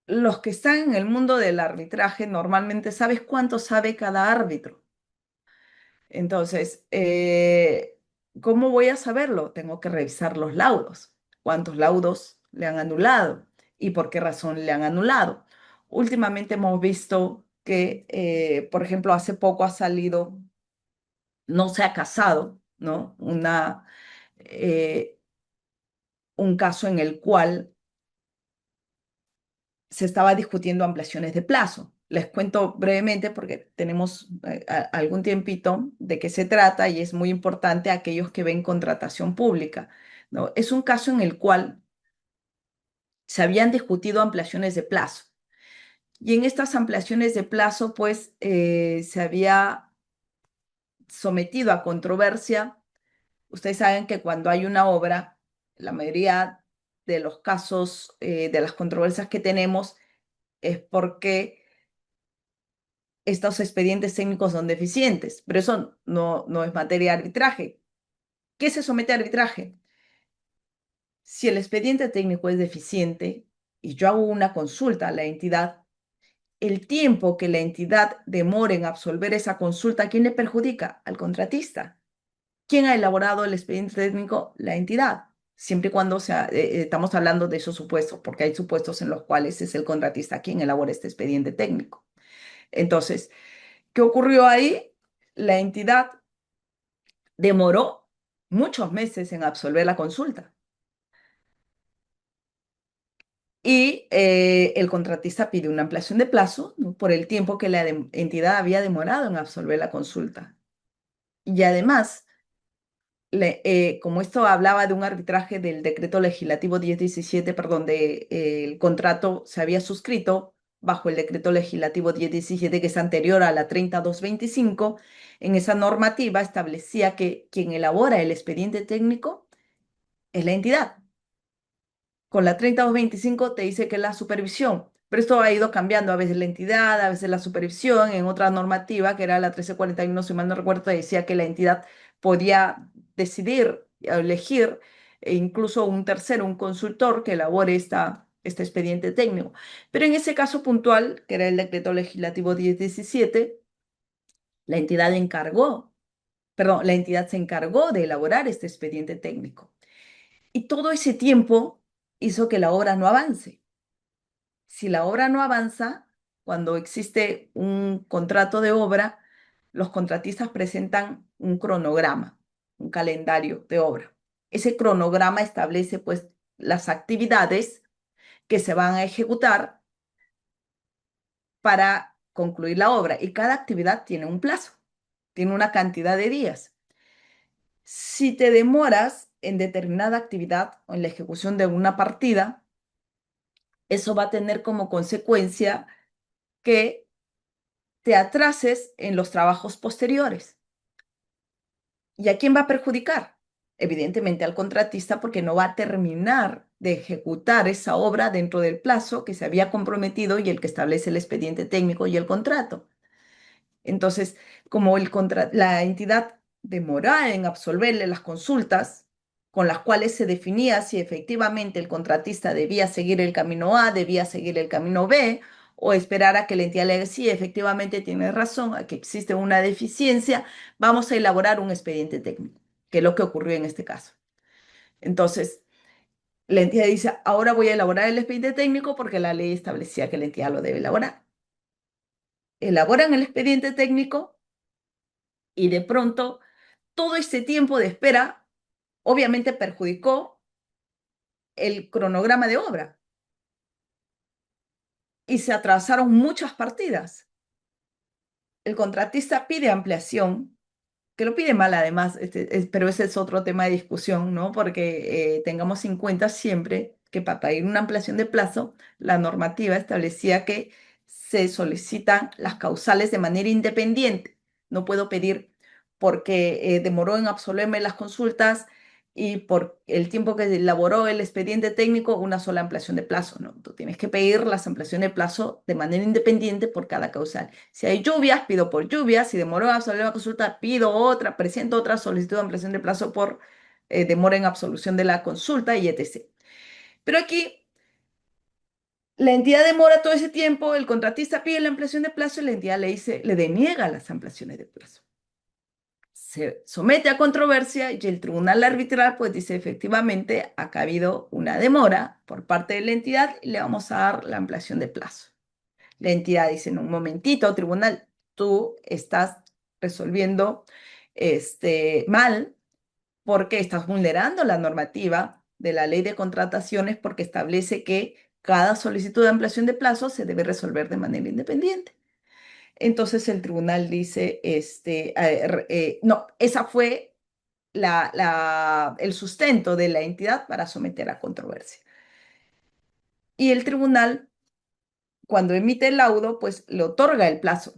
Speaker 1: Los que están en el mundo del arbitraje normalmente sabes cuánto sabe cada árbitro. Entonces, ¿Cómo voy a saberlo? Tengo que revisar los laudos. ¿Cuántos laudos le han anulado? ¿Y por qué razón le han anulado? Últimamente hemos visto que, por ejemplo, hace poco ha salido, no se ha casado, ¿no? Eh, un caso en el cual se estaba discutiendo ampliaciones de plazo. Les cuento brevemente porque tenemos algún tiempito de qué se trata y es muy importante a aquellos que ven contratación pública, ¿no? Es un caso en el cual se habían discutido ampliaciones de plazo y en estas ampliaciones de plazo pues se había sometido a controversia. Ustedes saben que cuando hay una obra, la mayoría de los casos de las controversias que tenemos es porque estos expedientes técnicos son deficientes, pero eso no es materia de arbitraje. ¿Qué se somete a arbitraje? Si el expediente técnico es deficiente y yo hago una consulta a la entidad, el tiempo que la entidad demore en absolver esa consulta, ¿a quién le perjudica? Al contratista. ¿Quién ha elaborado el expediente técnico? La entidad. Siempre y cuando estamos hablando de esos supuestos, porque hay supuestos en los cuales es el contratista quien elabora este expediente técnico. Entonces, ¿qué ocurrió ahí? La entidad demoró muchos meses en absolver la consulta y el contratista pide una ampliación de plazo, ¿no? Por el tiempo que la entidad había demorado en absolver la consulta. Y además, como esto hablaba de un arbitraje del decreto legislativo 1017, perdón, el contrato se había suscrito bajo el decreto legislativo 1017, que es anterior a la 30225, en esa normativa establecía que quien elabora el expediente técnico es la entidad. Con la 3225 te dice que es la supervisión, pero esto ha ido cambiando, a veces la entidad, a veces la supervisión, en otra normativa, que era la 1341, si mal no recuerdo, te decía que la entidad podía decidir, elegir, e incluso un tercero, un consultor que elabore este expediente técnico. Pero en ese caso puntual, que era el decreto legislativo 1017, la entidad encargó, perdón, la entidad se encargó de elaborar este expediente técnico. Y todo ese tiempo hizo que la obra no avance. Si la obra no avanza, cuando existe un contrato de obra, los contratistas presentan un cronograma, un calendario de obra. Ese cronograma establece pues las actividades que se van a ejecutar para concluir la obra y cada actividad tiene un plazo, tiene una cantidad de días. Si te demoras en determinada actividad o en la ejecución de una partida, eso va a tener como consecuencia que te atrases en los trabajos posteriores. ¿Y a quién va a perjudicar? Evidentemente al contratista porque no va a terminar de ejecutar esa obra dentro del plazo que se había comprometido y el que establece el expediente técnico y el contrato. Entonces, como la entidad demoraba en absolverle las consultas con las cuales se definía si efectivamente el contratista debía seguir el camino A, debía seguir el camino B, o esperar a que la entidad le diga, sí, efectivamente tiene razón, a que existe una deficiencia, vamos a elaborar un expediente técnico, que es lo que ocurrió en este caso. Entonces, la entidad dice, ahora voy a elaborar el expediente técnico porque la ley establecía que la entidad lo debe elaborar. Elaboran el expediente técnico y de pronto todo este tiempo de espera obviamente perjudicó el cronograma de obra y se atrasaron muchas partidas. El contratista pide ampliación, que lo pide mal además, pero ese es otro tema de discusión, ¿no? Porque tengamos en cuenta siempre que para pedir una ampliación de plazo, la normativa establecía que se solicitan las causales de manera independiente. No puedo pedir porque demoró en absolverme las consultas y por el tiempo que elaboró el expediente técnico, una sola ampliación de plazo, ¿no? Tú tienes que pedir las ampliaciones de plazo de manera independiente por cada causal. Si hay lluvias, pido por lluvias. Si demoró en absolver la consulta, pido otra, presento otra solicitud de ampliación de plazo por demora en absolución de la consulta y etc. Pero aquí la entidad demora todo ese tiempo, el contratista pide la ampliación de plazo y la entidad le dice, le deniega las ampliaciones de plazo. se somete a controversia y el tribunal arbitral pues dice efectivamente acá ha habido una demora por parte de la entidad y le vamos a dar la ampliación de plazo. La entidad dice, en un momentito, tribunal, tú estás resolviendo mal porque estás vulnerando la normativa de la ley de contrataciones porque establece que cada solicitud de ampliación de plazo se debe resolver de manera independiente. Entonces el tribunal dice, no, esa fue el sustento de la entidad para someter a controversia. Y el tribunal, cuando emite el laudo, pues le otorga el plazo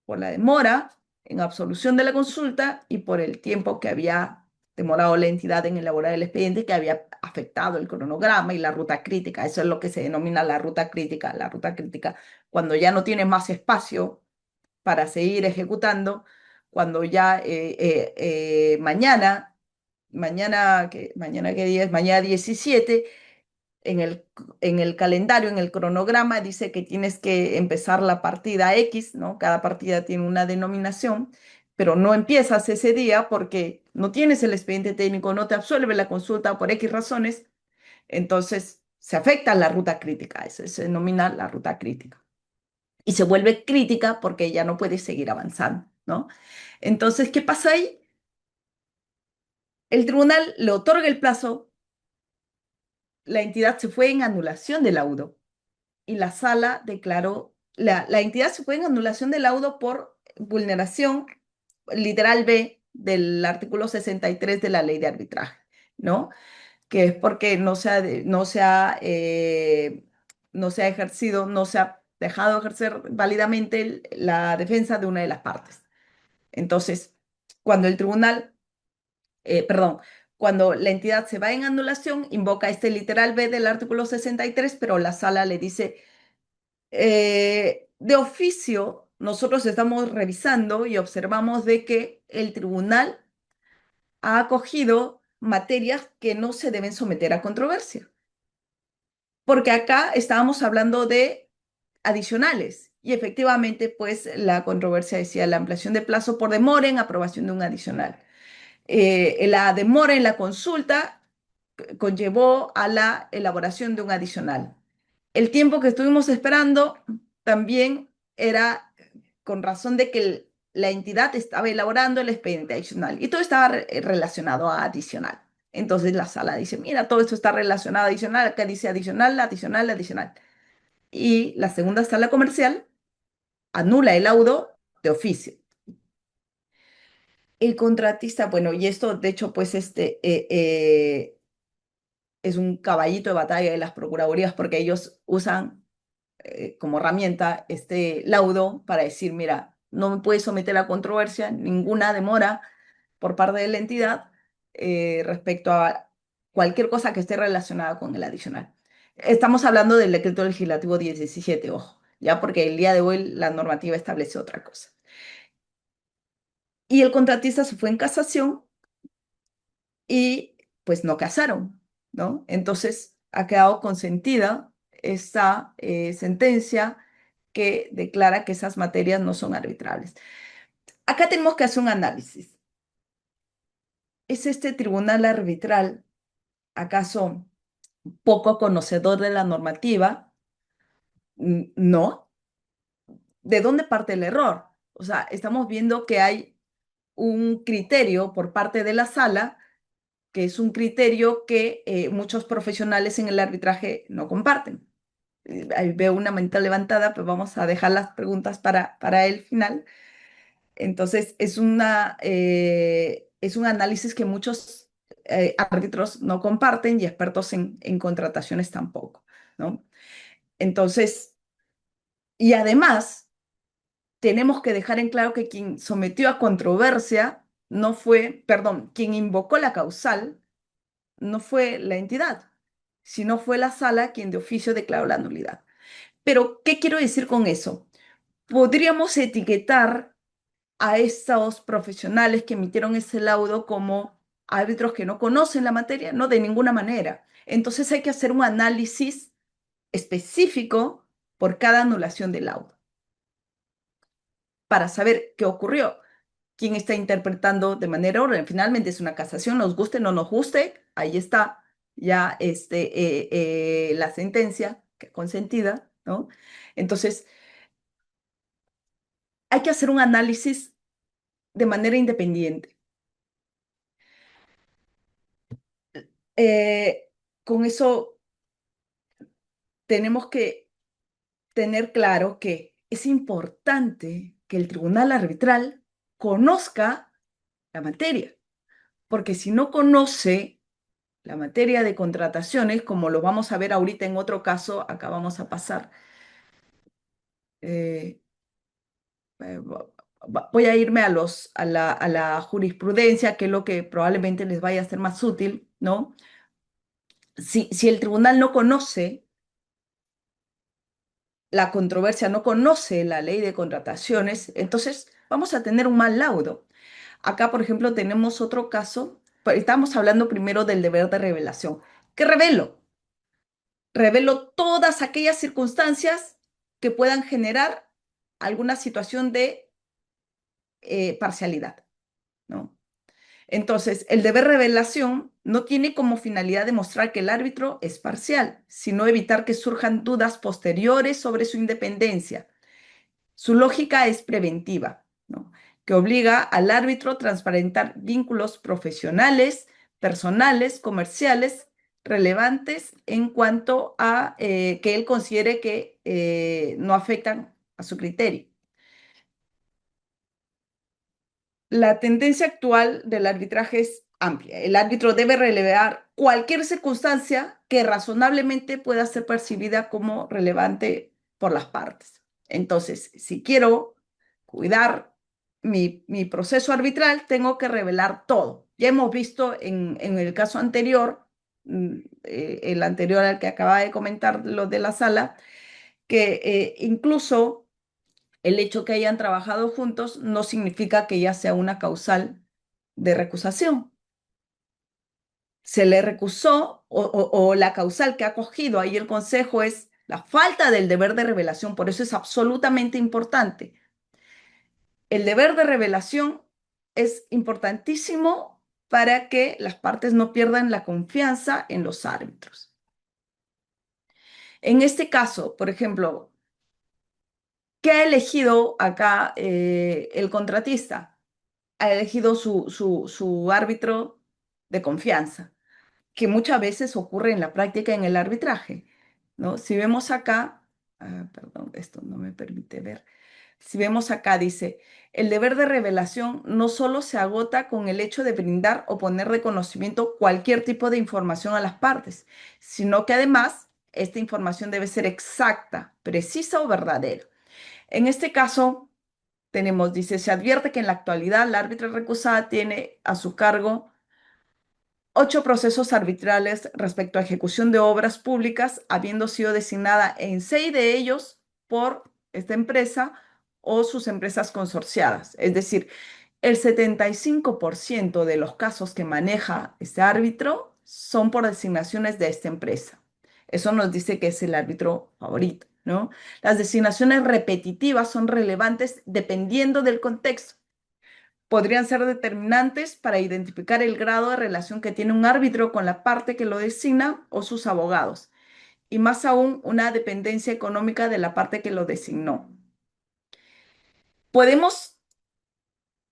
Speaker 1: por la demora en absolución de la consulta y por el tiempo que había demorado la entidad en elaborar el expediente que había afectado el cronograma y la ruta crítica. Eso es lo que se denomina la ruta crítica. La ruta crítica, cuando ya no tiene más espacio para seguir ejecutando, cuando ya mañana qué día es, mañana 17 en el calendario, en el cronograma, dice que tienes que empezar la partida X, ¿no? Cada partida tiene una denominación, pero no empiezas ese día porque no tienes el expediente técnico, no te absuelve la consulta por X razones, entonces se afecta la ruta crítica, eso se denomina la ruta crítica. Y se vuelve crítica porque ya no puedes seguir avanzando, ¿no? Entonces, ¿qué pasa ahí? El tribunal le otorga el plazo, la entidad se fue en anulación del laudo y la sala declaró, la entidad se fue en anulación del laudo por vulneración literal B del artículo 63 de la ley de arbitraje, ¿no? Que es porque no se ha ejercido, no se ha dejado ejercer válidamente la defensa de una de las partes. Entonces, cuando el tribunal, perdón, cuando la entidad se va en anulación, invoca este literal B del artículo 63, pero la sala le dice, de oficio, nosotros estamos revisando y observamos de que el tribunal ha acogido materias que no se deben someter a controversia, porque acá estábamos hablando de adicionales y efectivamente, pues la controversia decía la ampliación de plazo por demora en aprobación de un adicional. La demora en la consulta conllevó a la elaboración de un adicional. El tiempo que estuvimos esperando también era con razón de que la entidad estaba elaborando el expediente adicional y todo estaba relacionado a adicional. Entonces la sala dice, mira, todo esto está relacionado a adicional, acá dice adicional, adicional, adicional. Y la segunda sala comercial anula el laudo de oficio. El contratista, bueno, y esto de hecho pues es un caballito de batalla de las procuradurías porque ellos usan como herramienta este laudo para decir, mira, no me puedes someter a controversia, ninguna demora por parte de la entidad respecto a cualquier cosa que esté relacionada con el adicional. Estamos hablando del decreto legislativo 1017, ojo, ya porque el día de hoy la normativa establece otra cosa. Y el contratista se fue en casación y pues no casaron, ¿no? Entonces ha quedado consentida esta sentencia que declara que esas materias no son arbitrables. Acá tenemos que hacer un análisis. ¿Es este tribunal arbitral acaso poco conocedor de la normativa? No. ¿De dónde parte el error? O sea, estamos viendo que hay un criterio por parte de la sala que es un criterio que muchos profesionales en el arbitraje no comparten. Ahí veo una manita levantada, pero vamos a dejar las preguntas para el final. Entonces, es un análisis que muchos árbitros no comparten y expertos en contrataciones tampoco, ¿no? Entonces, y además, tenemos que dejar en claro que quien sometió a controversia no fue, perdón, quien invocó la causal no fue la entidad, sino fue la sala quien de oficio declaró la nulidad. Pero, ¿qué quiero decir con eso? Podríamos etiquetar a estos profesionales que emitieron ese laudo como árbitros que no conocen la materia, no, de ninguna manera. Entonces hay que hacer un análisis específico por cada anulación del laudo para saber qué ocurrió. quién está interpretando de manera orden. Finalmente es una casación, nos guste o no nos guste, ahí está ya la sentencia consentida, ¿no? Entonces, hay que hacer un análisis de manera independiente. Eh, con eso tenemos que tener claro que es importante que el tribunal arbitral conozca la materia, porque si no conoce la materia de contrataciones, como lo vamos a ver ahorita en otro caso, acá vamos a pasar, eh, voy a irme a la jurisprudencia, que es lo que probablemente les vaya a ser más útil, ¿no? Si el tribunal no conoce la controversia, no conoce la ley de contrataciones, entonces vamos a tener un mal laudo. Acá, por ejemplo, tenemos otro caso, pero estamos hablando primero del deber de revelación. ¿Qué revelo? Revelo todas aquellas circunstancias que puedan generar alguna situación de parcialidad, ¿no? Entonces, el deber revelación no tiene como finalidad demostrar que el árbitro es parcial, sino evitar que surjan dudas posteriores sobre su independencia. Su lógica es preventiva, ¿no? Que obliga al árbitro a transparentar vínculos profesionales, personales, comerciales, relevantes en cuanto a que él considere que no afectan a su criterio. La tendencia actual del arbitraje es amplia. El árbitro debe relevar cualquier circunstancia que razonablemente pueda ser percibida como relevante por las partes. Entonces, si quiero cuidar mi proceso arbitral, tengo que revelar todo. Ya hemos visto en el caso anterior, el anterior al que acaba de comentar, lo de la sala, que incluso el hecho que hayan trabajado juntos no significa que ya sea una causal de recusación. Se le recusó o la causal que ha cogido ahí el Consejo es la falta del deber de revelación. Por eso es absolutamente importante. El deber de revelación es importantísimo para que las partes no pierdan la confianza en los árbitros. En este caso, por ejemplo, ¿qué ha elegido acá el contratista? Ha elegido su árbitro de confianza, que muchas veces ocurre en la práctica en el arbitraje, ¿no? Si vemos acá, perdón, esto no me permite ver. Si vemos acá, dice, el deber de revelación no solo se agota con el hecho de brindar o poner de conocimiento cualquier tipo de información a las partes, sino que además esta información debe ser exacta, precisa o verdadera. En este caso, tenemos, dice, se advierte que en la actualidad la árbitra recusada tiene a su cargo 8 procesos arbitrales respecto a ejecución de obras públicas, habiendo sido designada en 6 de ellos por esta empresa o sus empresas consorciadas. Es decir, el 75% de los casos que maneja este árbitro son por designaciones de esta empresa. Eso nos dice que es el árbitro favorito, ¿no? Las designaciones repetitivas son relevantes dependiendo del contexto. Podrían ser determinantes para identificar el grado de relación que tiene un árbitro con la parte que lo designa o sus abogados, y más aún una dependencia económica de la parte que lo designó. Podemos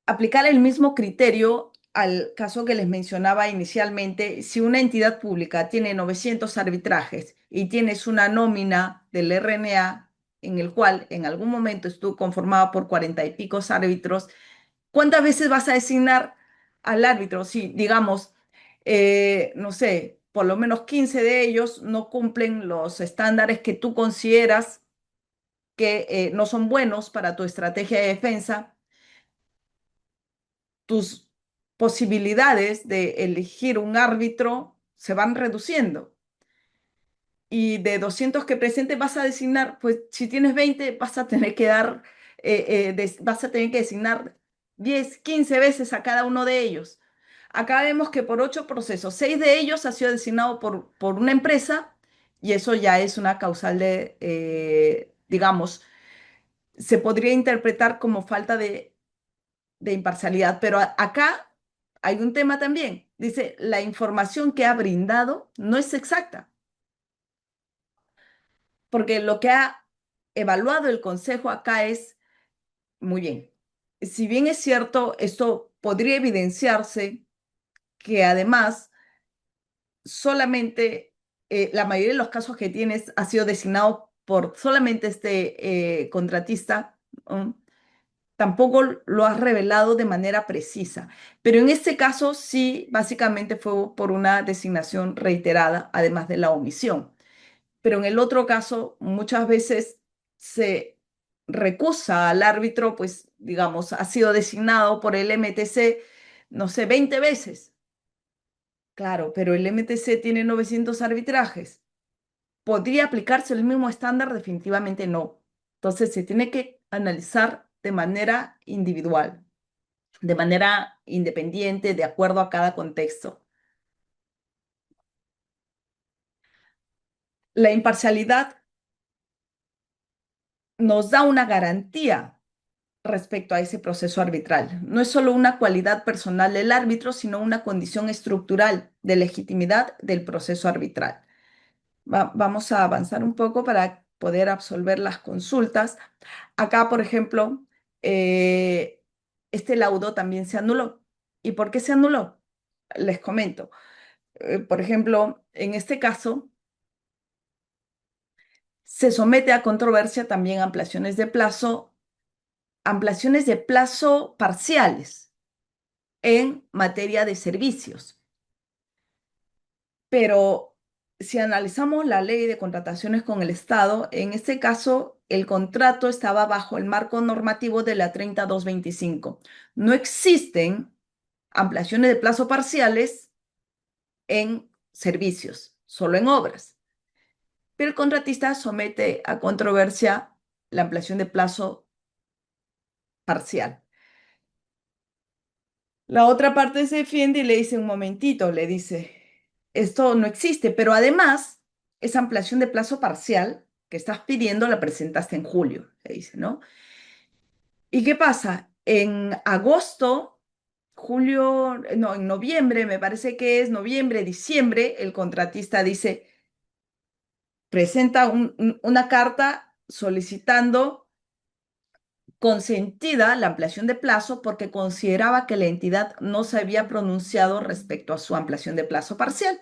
Speaker 1: aplicar el mismo criterio al caso que les mencionaba inicialmente. Si una entidad pública tiene 900 arbitrajes y tienes una nómina del RNA en el cual en algún momento estuvo conformada por 40 y picos árbitros, ¿cuántas veces vas a designar al árbitro? Si, digamos, no sé, por lo menos 15 de ellos no cumplen los estándares que tú consideras que no son buenos para tu estrategia de defensa, tus posibilidades de elegir un árbitro se van reduciendo. Y de 200 que presentes vas a designar, pues si tienes 20 vas a tener que dar, vas a tener que designar 10 15 veces a cada uno de ellos. Acá vemos que por 8 procesos, 6 de ellos ha sido designado por una empresa, y eso ya es una causal de, digamos, se podría interpretar como falta de de imparcialidad, pero acá hay un tema también. Dice, la información que ha brindado no es exacta, porque lo que ha evaluado el Consejo acá es, muy bien, si bien es cierto, esto podría evidenciarse que además solamente la mayoría de los casos que tienes ha sido designado por solamente este contratista, ¿no? Tampoco lo has revelado de manera precisa. Pero en este caso sí, básicamente fue por una designación reiterada, además de la omisión. Pero en el otro caso, muchas veces se recusa al árbitro, pues digamos, ha sido designado por el MTC, no sé, 20 veces. Claro, pero el MTC tiene 900 arbitrajes. ¿Podría aplicarse el mismo estándar? Definitivamente no. Entonces se tiene que analizar de manera individual, de manera independiente, de acuerdo a cada contexto. La imparcialidad nos da una garantía respecto a ese proceso arbitral. No es solo una cualidad personal del árbitro, sino una condición estructural de legitimidad del proceso arbitral. Vamos a avanzar un poco para poder absolver las consultas. Acá, por ejemplo, eh, este laudo también se anuló. ¿Y por qué se anuló? Les comento. Por ejemplo, en este caso, se somete a controversia también ampliaciones de plazo parciales en materia de servicios. Pero si analizamos la ley de contrataciones con el Estado, en este caso el contrato estaba bajo el marco normativo de la 3225. No existen ampliaciones de plazo parciales en servicios, solo en obras. Pero el contratista somete a controversia la ampliación de plazo parcial. La otra parte se defiende y le dice un momentito, le dice, esto no existe, pero además, esa ampliación de plazo parcial que estás pidiendo la presentaste en julio, le dice, ¿no? ¿Y qué pasa? En agosto, julio, no, en noviembre, me parece que es noviembre, diciembre, el contratista dice, presenta una carta solicitando consentida la ampliación de plazo porque consideraba que la entidad no se había pronunciado respecto a su ampliación de plazo parcial.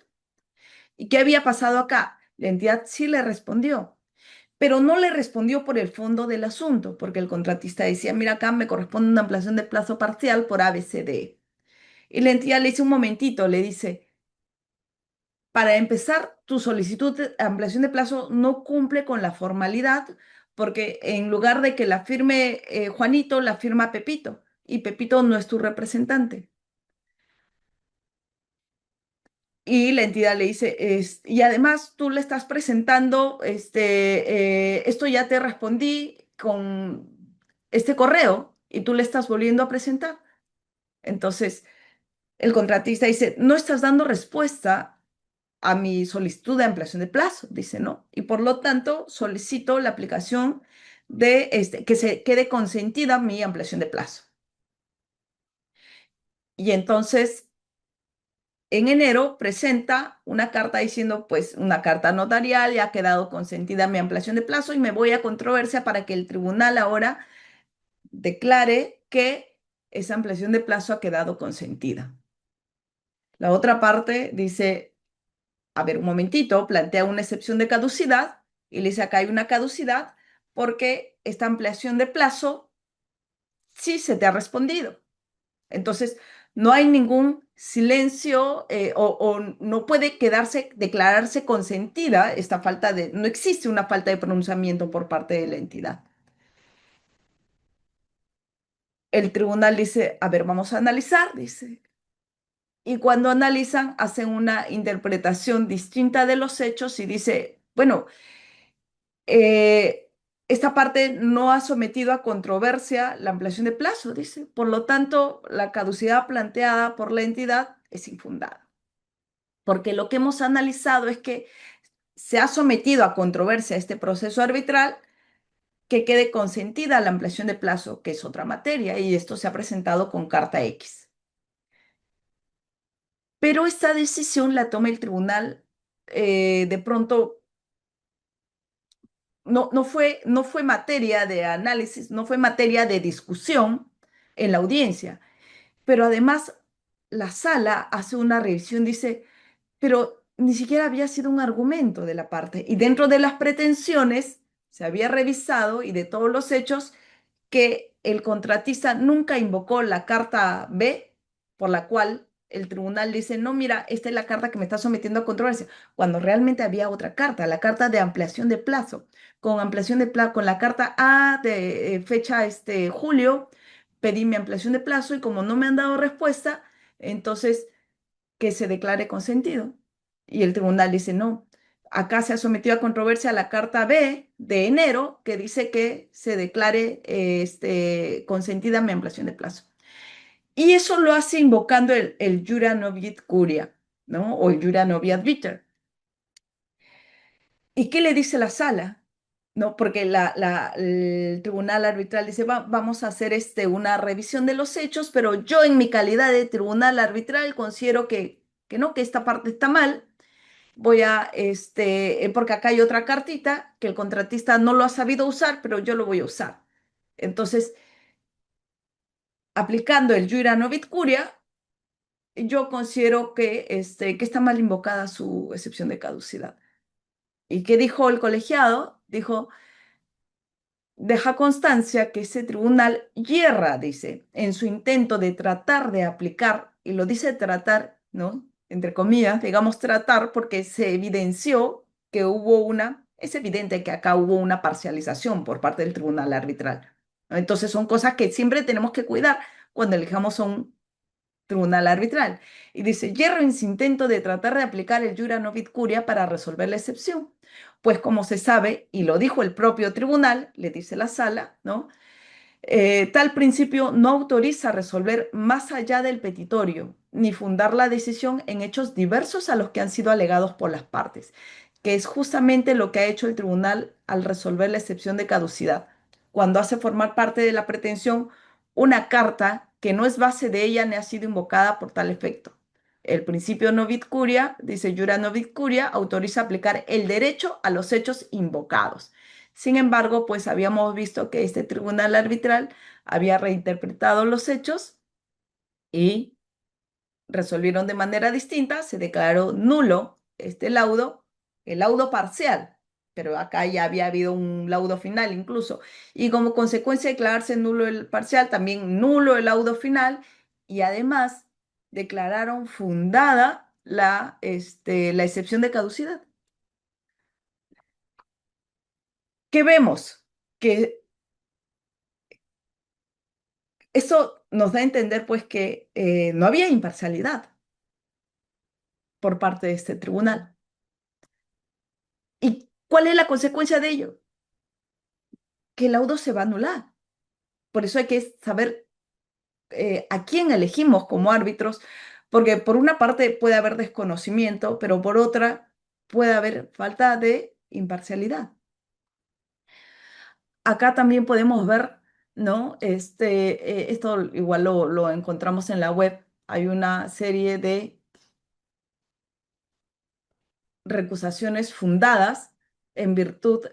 Speaker 1: ¿Y qué había pasado acá? La entidad sí le respondió, pero no le respondió por el fondo del asunto, porque el contratista decía, mira, acá me corresponde una ampliación de plazo parcial por ABCD. Y la entidad le dice un momentito, le dice, para empezar, tu solicitud de ampliación de plazo no cumple con la formalidad, porque en lugar de que la firme Juanito, la firma Pepito, y Pepito no es tu representante. Y la entidad le dice, y además tú le estás presentando, esto ya te respondí con este correo, y tú le estás volviendo a presentar. Entonces, el contratista dice, no estás dando respuesta a mi solicitud de ampliación de plazo, dice, ¿no? Y por lo tanto solicito la aplicación de que se quede consentida mi ampliación de plazo. Y entonces, en enero presenta una carta diciendo, pues, una carta notarial, ya ha quedado consentida mi ampliación de plazo y me voy a controversia para que el tribunal ahora declare que esa ampliación de plazo ha quedado consentida. La otra parte dice, a ver, un momentito, plantea una excepción de caducidad y le dice acá hay una caducidad porque esta ampliación de plazo sí se te ha respondido. Entonces, no hay ningún silencio o no puede declararse consentida esta falta no existe una falta de pronunciamiento por parte de la entidad. El tribunal dice, a ver, vamos a analizar, dice. Y cuando analizan, hacen una interpretación distinta de los hechos y dice, bueno, eh, esta parte no ha sometido a controversia la ampliación de plazo, dice. Por lo tanto, la caducidad planteada por la entidad es infundada, porque lo que hemos analizado es que se ha sometido a controversia este proceso arbitral que quede consentida la ampliación de plazo, que es otra materia, y esto se ha presentado con carta X. Pero esta decisión la toma el tribunal de pronto, no fue materia de análisis, no fue materia de discusión en la audiencia, pero además la sala hace una revisión, dice, pero ni siquiera había sido un argumento de la parte, y dentro de las pretensiones se había revisado y de todos los hechos que el contratista nunca invocó la carta B, por la cual el tribunal dice, no, mira, esta es la carta que me está sometiendo a controversia, cuando realmente había otra carta, la carta de ampliación de plazo. Con ampliación de plazo, con la carta A de fecha julio, pedí mi ampliación de plazo y como no me han dado respuesta, entonces que se declare consentido. Y el tribunal dice, no, acá se ha sometido a controversia la carta B de enero que dice que se declare consentida mi ampliación de plazo. Y eso lo hace invocando el jura novit curia, ¿no? O el jura novit viter. ¿Y qué le dice la sala? ¿No? Porque el tribunal arbitral dice, vamos a hacer una revisión de los hechos, pero yo en mi calidad de tribunal arbitral considero que no, que esta parte está mal. Voy a, porque acá hay otra cartita que el contratista no lo ha sabido usar, pero yo lo voy a usar. Entonces, aplicando el jura novit curia, yo considero que está mal invocada su excepción de caducidad. ¿Y qué dijo el colegiado? Dijo, deja constancia que ese tribunal hierra, dice, en su intento de tratar de aplicar, y lo dice tratar, ¿no? Entre comillas, digamos tratar, porque se evidenció que es evidente que acá hubo una parcialización por parte del tribunal arbitral, ¿no? Entonces son cosas que siempre tenemos que cuidar cuando elijamos a un tribunal arbitral. Y dice, hierro en su intento de tratar de aplicar el jura novit curia para resolver la excepción. Pues como se sabe, y lo dijo el propio tribunal, le dice la sala, ¿no? Tal principio no autoriza resolver más allá del petitorio, ni fundar la decisión en hechos diversos a los que han sido alegados por las partes, que es justamente lo que ha hecho el tribunal al resolver la excepción de caducidad, cuando hace formar parte de la pretensión una carta que no es base de ella ni ha sido invocada por tal efecto. El principio novit curia, dice jura novit curia, autoriza aplicar el derecho a los hechos invocados. Sin embargo, pues habíamos visto que este tribunal arbitral había reinterpretado los hechos y resolvieron de manera distinta, se declaró nulo este laudo, el laudo parcial, pero acá ya había habido un laudo final incluso, y como consecuencia de declararse nulo el parcial, también nulo el laudo final, y además declararon fundada la excepción de caducidad. ¿Qué vemos? Que eso nos da a entender pues que no había imparcialidad por parte de este tribunal. ¿Y cuál es la consecuencia de ello? Que el laudo se va a anular. Por eso hay que saber a quién elegimos como árbitros, porque por una parte puede haber desconocimiento, pero por otra puede haber falta de imparcialidad. Acá también podemos ver, ¿no? Esto igual lo encontramos en la web. Hay una serie de recusaciones fundadas en virtud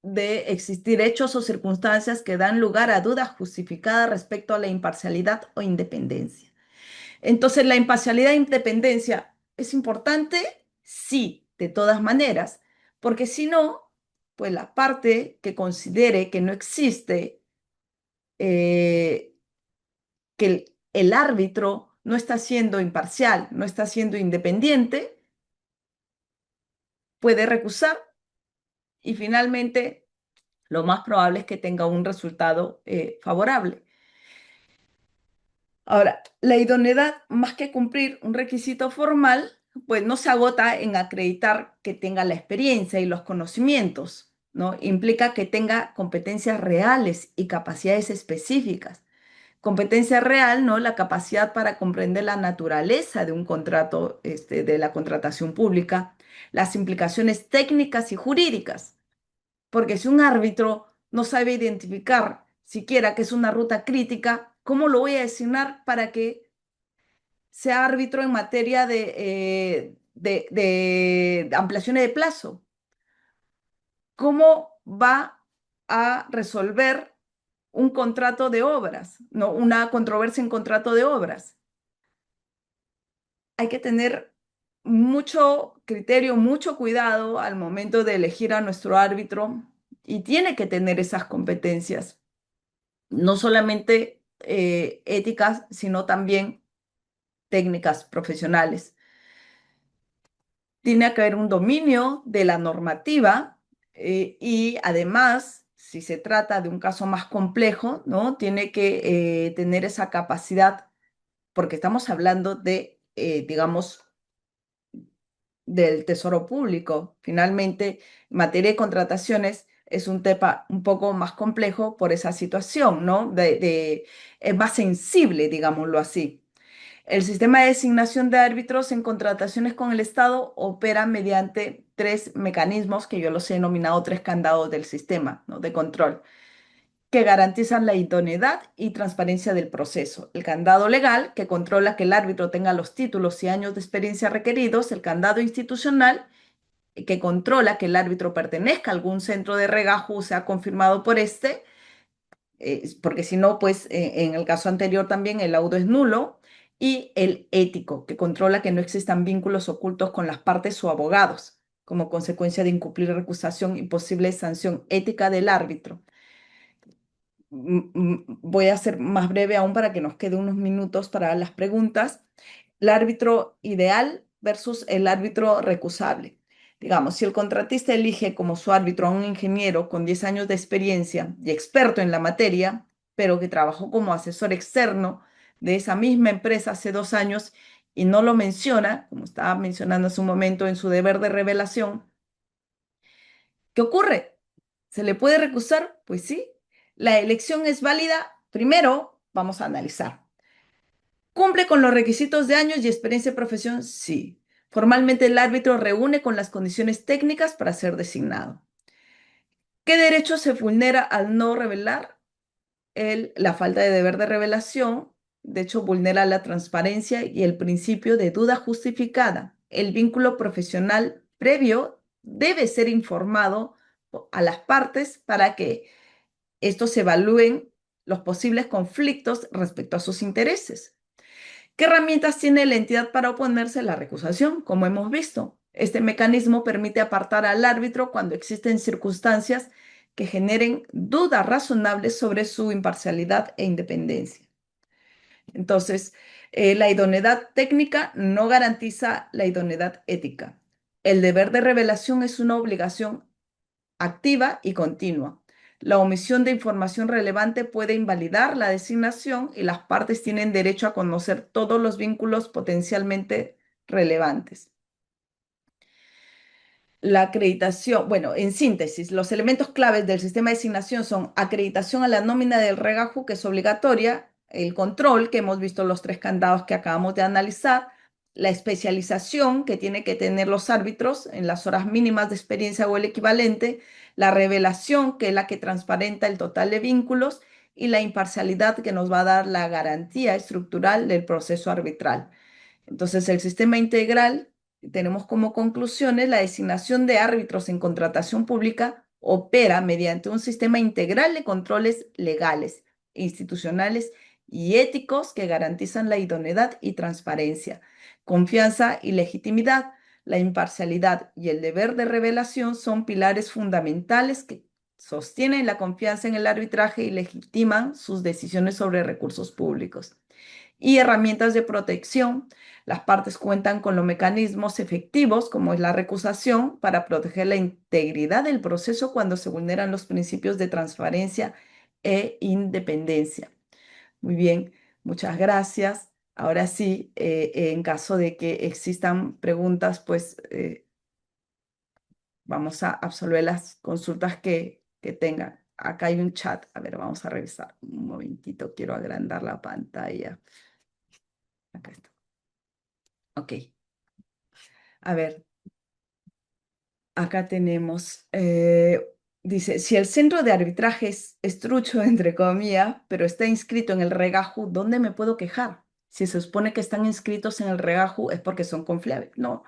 Speaker 1: de existir hechos o circunstancias que dan lugar a dudas justificadas respecto a la imparcialidad o independencia. Entonces, ¿la imparcialidad e independencia es importante? Sí, de todas maneras, porque si no, pues la parte que considere que no existe, que el árbitro no está siendo imparcial, no está siendo independiente, puede recusar y finalmente lo más probable es que tenga un resultado favorable. Ahora, la idoneidad, más que cumplir un requisito formal, pues no se agota en acreditar que tenga la experiencia y los conocimientos, ¿no? Implica que tenga competencias reales y capacidades específicas. Competencia real, ¿no? La capacidad para comprender la naturaleza de un contrato, de la contratación pública, las implicaciones técnicas y jurídicas. Porque si un árbitro no sabe identificar siquiera que es una ruta crítica, ¿cómo lo voy a designar para que sea árbitro en materia de ampliaciones de plazo? ¿Cómo va a resolver un contrato de obras, no una controversia en contrato de obras? Hay que tener mucho criterio, mucho cuidado al momento de elegir a nuestro árbitro y tiene que tener esas competencias, no solamente éticas, sino también técnicas profesionales. Tiene que haber un dominio de la normativa y además, si se trata de un caso más complejo, ¿no? Tiene que tener esa capacidad, porque estamos hablando de, digamos, del Tesoro Público. Finalmente, en materia de contrataciones es un tema un poco más complejo por esa situación, ¿no? Es más sensible, digámoslo así. El sistema de designación de árbitros en contrataciones con el Estado opera mediante tres mecanismos que yo los he denominado tres candados del sistema, ¿no? de control, que garantizan la idoneidad y transparencia del proceso. El candado legal, que controla que el árbitro tenga los títulos y años de experiencia requeridos. El candado institucional, que controla que el árbitro pertenezca a algún centro de regajo o sea confirmado por este, porque si no, pues en el caso anterior también el laudo es nulo. Y el ético, que controla que no existan vínculos ocultos con las partes o abogados, como consecuencia de incumplir recusación y posible sanción ética del árbitro. Voy a ser más breve aún para que nos quede unos minutos para las preguntas. El árbitro ideal versus el árbitro recusable. Digamos, si el contratista elige como su árbitro a un ingeniero con 10 años de experiencia y experto en la materia, pero que trabajó como asesor externo de esa misma empresa hace 2 años y no lo menciona, como estaba mencionando hace un momento en su deber de revelación, ¿qué ocurre? ¿Se le puede recusar? Pues sí. La elección es válida. Primero, vamos a analizar. ¿Cumple con los requisitos de años y experiencia de profesión? Sí. Formalmente el árbitro reúne con las condiciones técnicas para ser designado. ¿Qué derecho se vulnera al no revelar? La falta de deber de revelación, de hecho, vulnera la transparencia y el principio de duda justificada. El vínculo profesional previo debe ser informado a las partes para que estos evalúen los posibles conflictos respecto a sus intereses. ¿Qué herramientas tiene la entidad para oponerse a la recusación? Como hemos visto, este mecanismo permite apartar al árbitro cuando existen circunstancias que generen dudas razonables sobre su imparcialidad e independencia. Entonces, la idoneidad técnica no garantiza la idoneidad ética. El deber de revelación es una obligación activa y continua. La omisión de información relevante puede invalidar la designación y las partes tienen derecho a conocer todos los vínculos potencialmente relevantes. La acreditación, bueno, en síntesis, los elementos claves del sistema de designación son acreditación a la nómina del regajo, que es obligatoria, el control, que hemos visto los tres candados que acabamos de analizar, la especialización que tiene que tener los árbitros en las horas mínimas de experiencia o el equivalente, la revelación, que es la que transparenta el total de vínculos, y la imparcialidad, que nos va a dar la garantía estructural del proceso arbitral. Entonces, el sistema integral, tenemos como conclusiones, la designación de árbitros en contratación pública opera mediante un sistema integral de controles legales, institucionales y éticos que garantizan la idoneidad y transparencia, confianza y legitimidad. La imparcialidad y el deber de revelación son pilares fundamentales que sostienen la confianza en el arbitraje y legitiman sus decisiones sobre recursos públicos. Y herramientas de protección. Las partes cuentan con los mecanismos efectivos, como es la recusación, para proteger la integridad del proceso cuando se vulneran los principios de transparencia e independencia. Muy bien, muchas gracias. Ahora sí, en caso de que existan preguntas, pues vamos a absolver las consultas que tengan. Acá hay un chat. A ver, vamos a revisar. Un momentito, quiero agrandar la pantalla. Acá está. Ok. A ver, acá tenemos. Dice, si el centro de arbitraje es trucho, entre comillas, pero está inscrito en el Regajo, ¿dónde me puedo quejar? Si se supone que están inscritos en el Regajo es porque son confiables. No,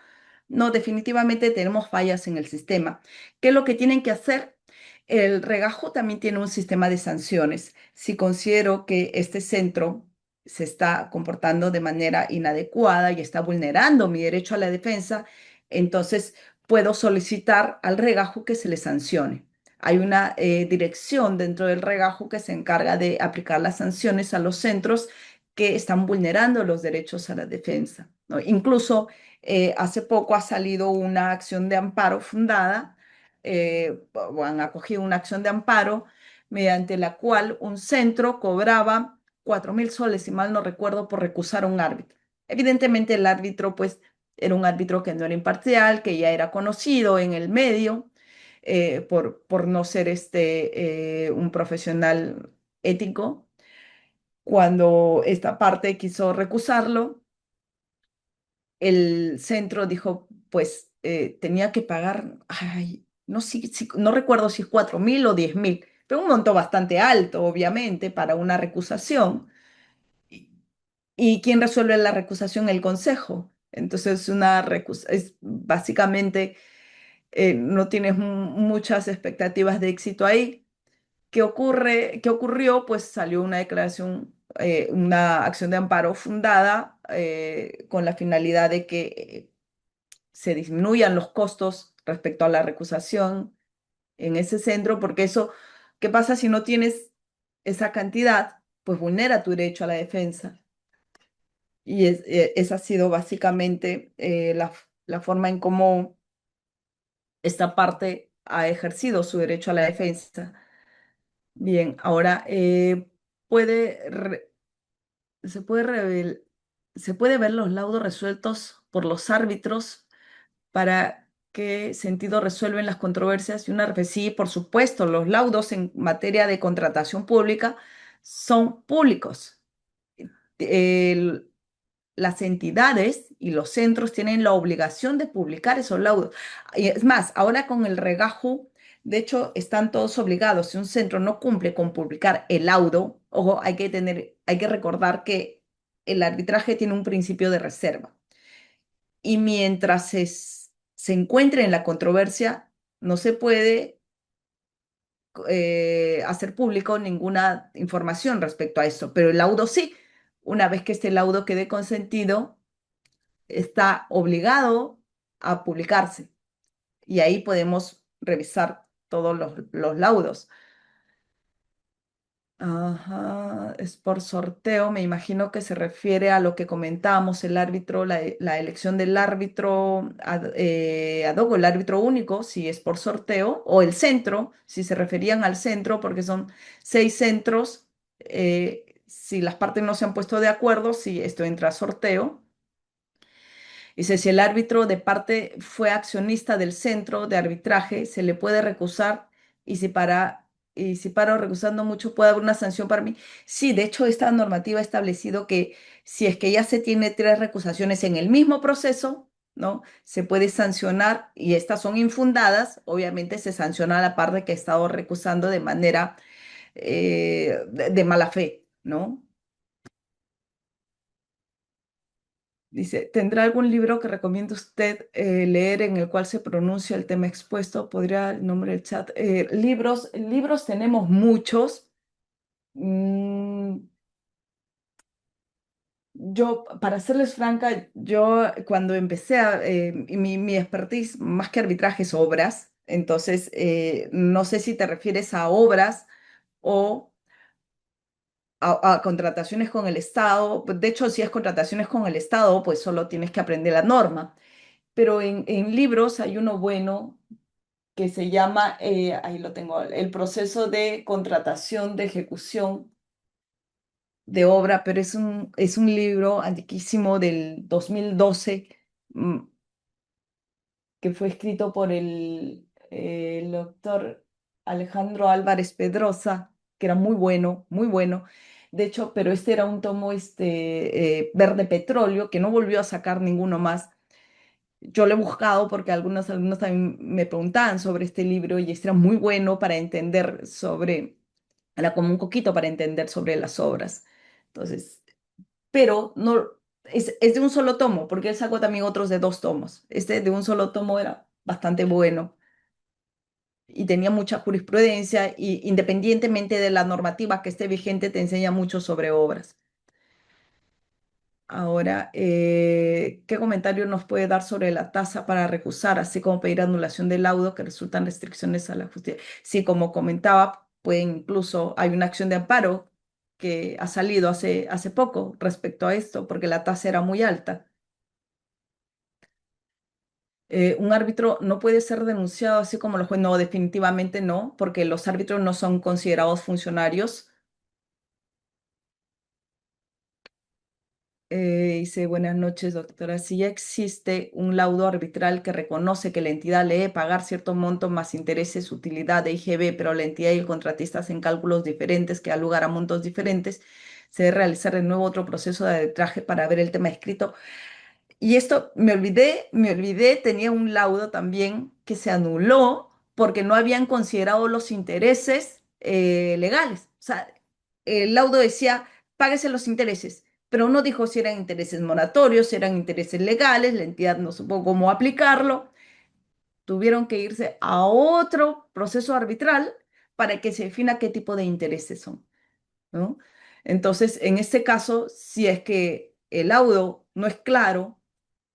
Speaker 1: no, definitivamente tenemos fallas en el sistema. ¿Qué es lo que tienen que hacer? El Regajo también tiene un sistema de sanciones. Si considero que este centro se está comportando de manera inadecuada y está vulnerando mi derecho a la defensa, entonces puedo solicitar al Regajo que se le sancione. Hay una dirección dentro del regajo que se encarga de aplicar las sanciones a los centros que están vulnerando los derechos a la defensa, ¿no? Incluso hace poco ha salido una acción de amparo fundada, o han acogido una acción de amparo mediante la cual un centro cobraba 4.000 soles, si mal no recuerdo, por recusar a un árbitro. Evidentemente el árbitro, pues, era un árbitro que no era imparcial, que ya era conocido en el medio por no ser un profesional ético. Cuando esta parte quiso recusarlo, el centro dijo, pues tenía que pagar, ay, no, no recuerdo si es 4.000 o 10.000, pero un monto bastante alto, obviamente, para una recusación. ¿Y y quién resuelve la recusación? El consejo. Entonces, es básicamente, no tienes muchas expectativas de éxito ahí. ¿Qué ocurre? ¿Qué ocurrió? Pues salió una declaración, una acción de amparo fundada con la finalidad de que se disminuyan los costos respecto a la recusación en ese centro, porque eso, ¿qué pasa si no tienes esa cantidad? Pues vulnera tu derecho a la defensa. Y esa ha sido básicamente la forma en cómo esta parte ha ejercido su derecho a la defensa. Bien, ahora puede, re- se puede, se puede ver los laudos resueltos por los árbitros para qué sentido resuelven las controversias y una vez sí, por supuesto, los laudos en materia de contratación pública son públicos. El- las entidades y los centros tienen la obligación de publicar esos laudos. Y es más, ahora con el regajo, de hecho, están todos obligados. Si un centro no cumple con publicar el laudo, ojo, hay que recordar que el arbitraje tiene un principio de reserva. Y mientras se encuentre en la controversia, no se puede hacer público ninguna información respecto a eso, pero el laudo sí. Una vez que este laudo quede consentido, está obligado a publicarse y ahí podemos revisar todos los laudos. Ajá, es por sorteo, me imagino que se refiere a lo que comentábamos, el árbitro, la elección del árbitro ad hoc, el árbitro único, si es por sorteo, o el centro, si se referían al centro, porque son 6 centros, si las partes no se han puesto de acuerdo, si esto entra a sorteo. Dice, si el árbitro de parte fue accionista del centro de arbitraje, se le puede recusar y si paro recusando mucho, puede haber una sanción para mí. Sí, de hecho, esta normativa ha establecido que si es que ya se tiene 3 recusaciones en el mismo proceso, ¿no? Se puede sancionar y estas son infundadas, obviamente se sanciona a la parte que ha estado recusando de manera de mala fe, ¿no? Dice, ¿tendrá algún libro que recomiende usted leer en el cual se pronuncia el tema expuesto? ¿Podría el nombre del chat? Libros tenemos muchos. Mm, yo, para serles franca, yo cuando empecé mi expertise más que arbitraje es obras. Entonces, no sé si te refieres a obras o a contrataciones con el Estado. De hecho, si es contrataciones con el Estado, pues solo tienes que aprender la norma. Pero en libros hay uno bueno que se llama, ahí lo tengo, el proceso de contratación de ejecución de obra, pero es un libro antiquísimo del 2012, mm, que fue escrito por el doctor Alejandro Álvarez Pedrosa, que era muy bueno, muy bueno. De hecho, pero este era un tomo verde petróleo, que no volvió a sacar ninguno más. Yo lo he buscado porque algunos alumnos también me preguntaban sobre este libro y este era muy bueno para entender sobre, era como un coquito para entender sobre las obras. Entonces, pero no, es de un solo tomo, porque él sacó también otros de dos tomos. Este de un solo tomo era bastante bueno y tenía mucha jurisprudencia y independientemente de la normativa que esté vigente, te enseña mucho sobre obras. Ahora, ¿qué comentario nos puede dar sobre la tasa para recusar, así como pedir anulación del laudo que resultan restricciones a la justicia? Sí, como comentaba, pueden incluso, hay una acción de amparo que ha salido hace poco respecto a esto, porque la tasa era muy alta. Un árbitro no puede ser denunciado así como los jueces. No, definitivamente no, porque los árbitros no son considerados funcionarios. Dice, buenas noches, doctora. Si ya existe un laudo arbitral que reconoce que la entidad le debe pagar cierto monto más intereses, utilidad de IGB, pero la entidad y el contratista hacen cálculos diferentes que dan lugar a montos diferentes, se debe realizar de nuevo otro proceso de arbitraje para ver el tema escrito. Y esto me olvidé, tenía un laudo también que se anuló porque no habían considerado los intereses legales. O sea, el laudo decía, páguese los intereses, pero no dijo si eran intereses moratorios, si eran intereses legales, la entidad no supo cómo aplicarlo. Tuvieron que irse a otro proceso arbitral para que se defina qué tipo de intereses son, ¿no? Entonces, en este caso, si es que el laudo no es claro,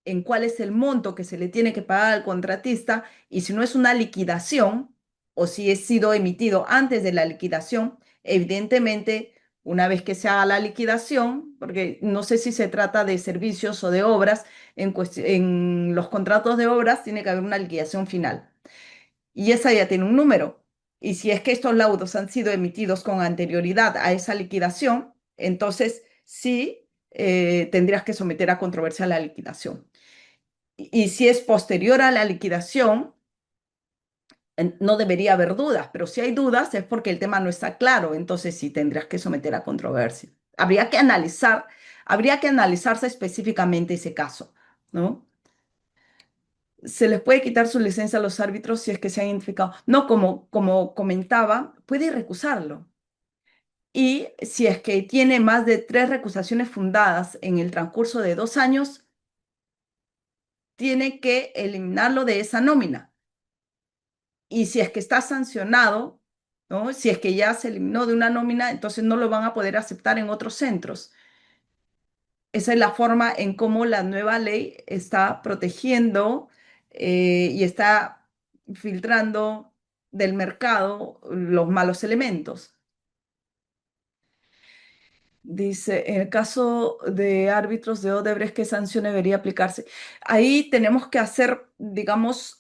Speaker 1: en cuál es el monto que se le tiene que pagar al contratista y si no es una liquidación o si ha sido emitido antes de la liquidación, evidentemente, una vez que se haga la liquidación, porque no sé si se trata de servicios o de obras, en los contratos de obras tiene que haber una liquidación final y esa ya tiene un número. Y si es que estos laudos han sido emitidos con anterioridad a esa liquidación, entonces sí tendrías que someter a controversia la liquidación. Y si es posterior a la liquidación, no debería haber dudas, pero si hay dudas es porque el tema no está claro, entonces sí tendrías que someter a controversia. Habría que analizarse específicamente ese caso, ¿no? Se les puede quitar su licencia a los árbitros si es que se han identificado. No, como comentaba, puede recusarlo. Y si es que tiene más de 3 recusaciones fundadas en el transcurso de 2 años, tiene que eliminarlo de esa nómina. Y si es que está sancionado, ¿no? Si es que ya se eliminó de una nómina, entonces no lo van a poder aceptar en otros centros. Esa es la forma en cómo la nueva ley está protegiendo y está filtrando del mercado los malos elementos. Dice, en el caso de árbitros de Odebrecht, ¿qué sanción debería aplicarse? Ahí tenemos que hacer, digamos,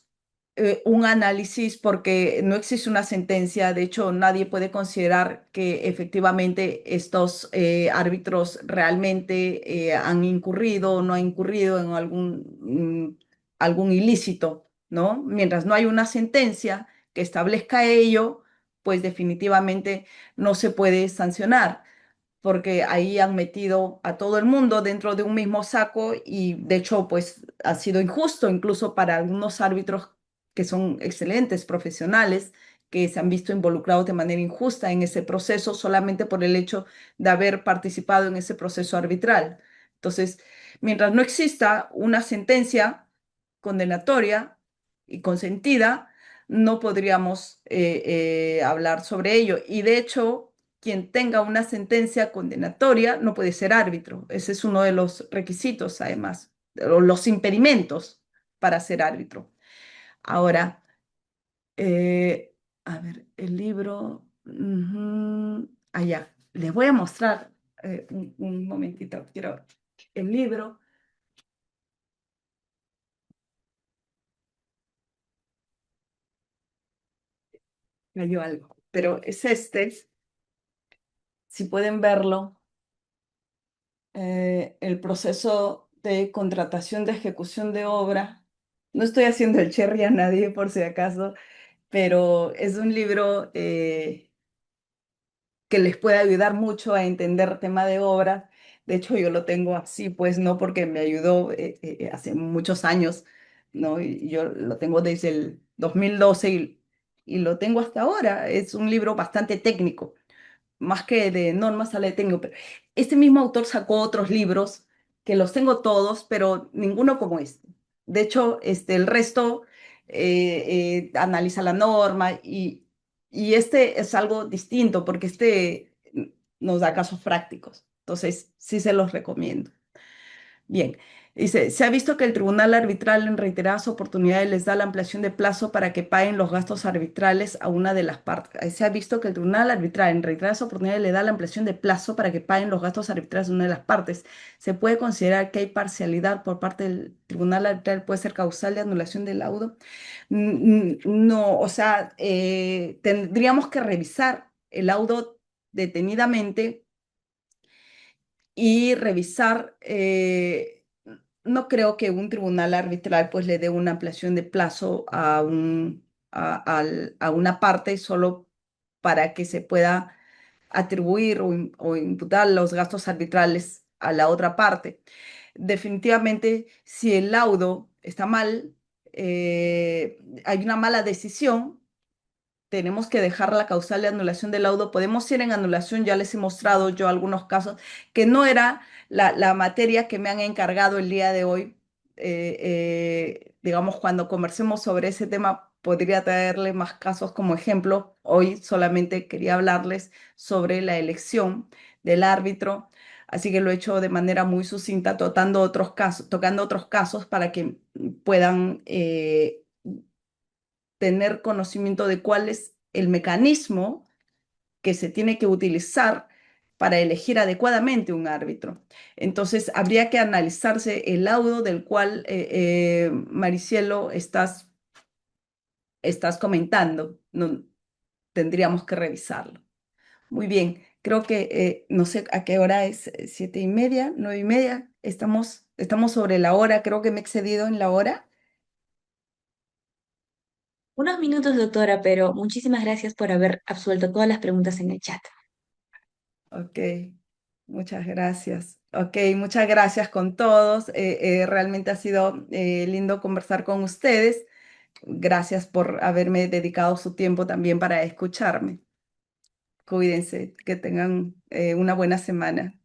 Speaker 1: un análisis porque no existe una sentencia. De hecho, nadie puede considerar que efectivamente estos árbitros realmente han incurrido o no han incurrido en algún ilícito, ¿no? Mientras no hay una sentencia que establezca ello, pues definitivamente no se puede sancionar porque ahí han metido a todo el mundo dentro de un mismo saco y de hecho pues ha sido injusto incluso para algunos árbitros que son excelentes profesionales que se han visto involucrados de manera injusta en ese proceso solamente por el hecho de haber participado en ese proceso arbitral. Entonces, mientras no exista una sentencia condenatoria y consentida, no podríamos hablar sobre ello. Y de hecho, quien tenga una sentencia condenatoria no puede ser árbitro. Ese es uno de los requisitos, además, o los impedimentos para ser árbitro. Ahora, a ver, el libro, allá, les voy a mostrar un momentito, quiero el libro, cayó algo, pero es este, si pueden verlo, el proceso de contratación de ejecución de obra. No estoy haciendo el cherry a nadie por si acaso, pero es un libro que les puede ayudar mucho a entender tema de obra. De hecho, yo lo tengo así, pues no porque me ayudó hace muchos años, ¿no? Y yo lo tengo desde el 2012 y lo tengo hasta ahora. Es un libro bastante técnico, más que de normas, sale de técnico. Pero este mismo autor sacó otros libros que los tengo todos, pero ninguno como este. De hecho, el resto analiza la norma y este es algo distinto porque este nos da casos prácticos. Entonces, sí se los recomiendo. Bien, dice, se ha visto que el tribunal arbitral en reiteradas oportunidades les da la ampliación de plazo para que paguen los gastos arbitrales a una de las partes. Se ha visto que el tribunal arbitral en reiteradas oportunidades le da la ampliación de plazo para que paguen los gastos arbitrales a una de las partes. Se puede considerar que hay parcialidad por parte del tribunal arbitral, puede ser causal de anulación del laudo. No, o sea, tendríamos que revisar el laudo detenidamente y revisar, no creo que un tribunal arbitral pues le dé una ampliación de plazo a una parte solo para que se pueda atribuir o imputar los gastos arbitrales a la otra parte. Definitivamente, si el laudo está mal, hay una mala decisión, tenemos que dejar la causal de anulación del laudo. Podemos ir en anulación, ya les he mostrado yo algunos casos que no era la materia que me han encargado el día de hoy. Digamos, cuando conversemos sobre ese tema, podría traerle más casos como ejemplo. Hoy solamente quería hablarles sobre la elección del árbitro. Así que lo he hecho de manera muy sucinta, tocando otros casos para que puedan tener conocimiento de cuál es el mecanismo que se tiene que utilizar para elegir adecuadamente un árbitro. Entonces, habría que analizarse el laudo del cual, Maricielo, estás comentando. No, tendríamos que revisarlo. Muy bien, creo que no sé a qué hora es, 7:30, 9:30. Estamos sobre la hora, creo que me he excedido en la hora.
Speaker 2: Unos minutos, doctora, pero muchísimas gracias por haber absuelto todas las preguntas en el chat.
Speaker 1: Ok, muchas gracias. Ok, muchas gracias con todos. Realmente ha sido lindo conversar con ustedes. Gracias por haberme dedicado su tiempo también para escucharme. Cuídense, que tengan una buena semana.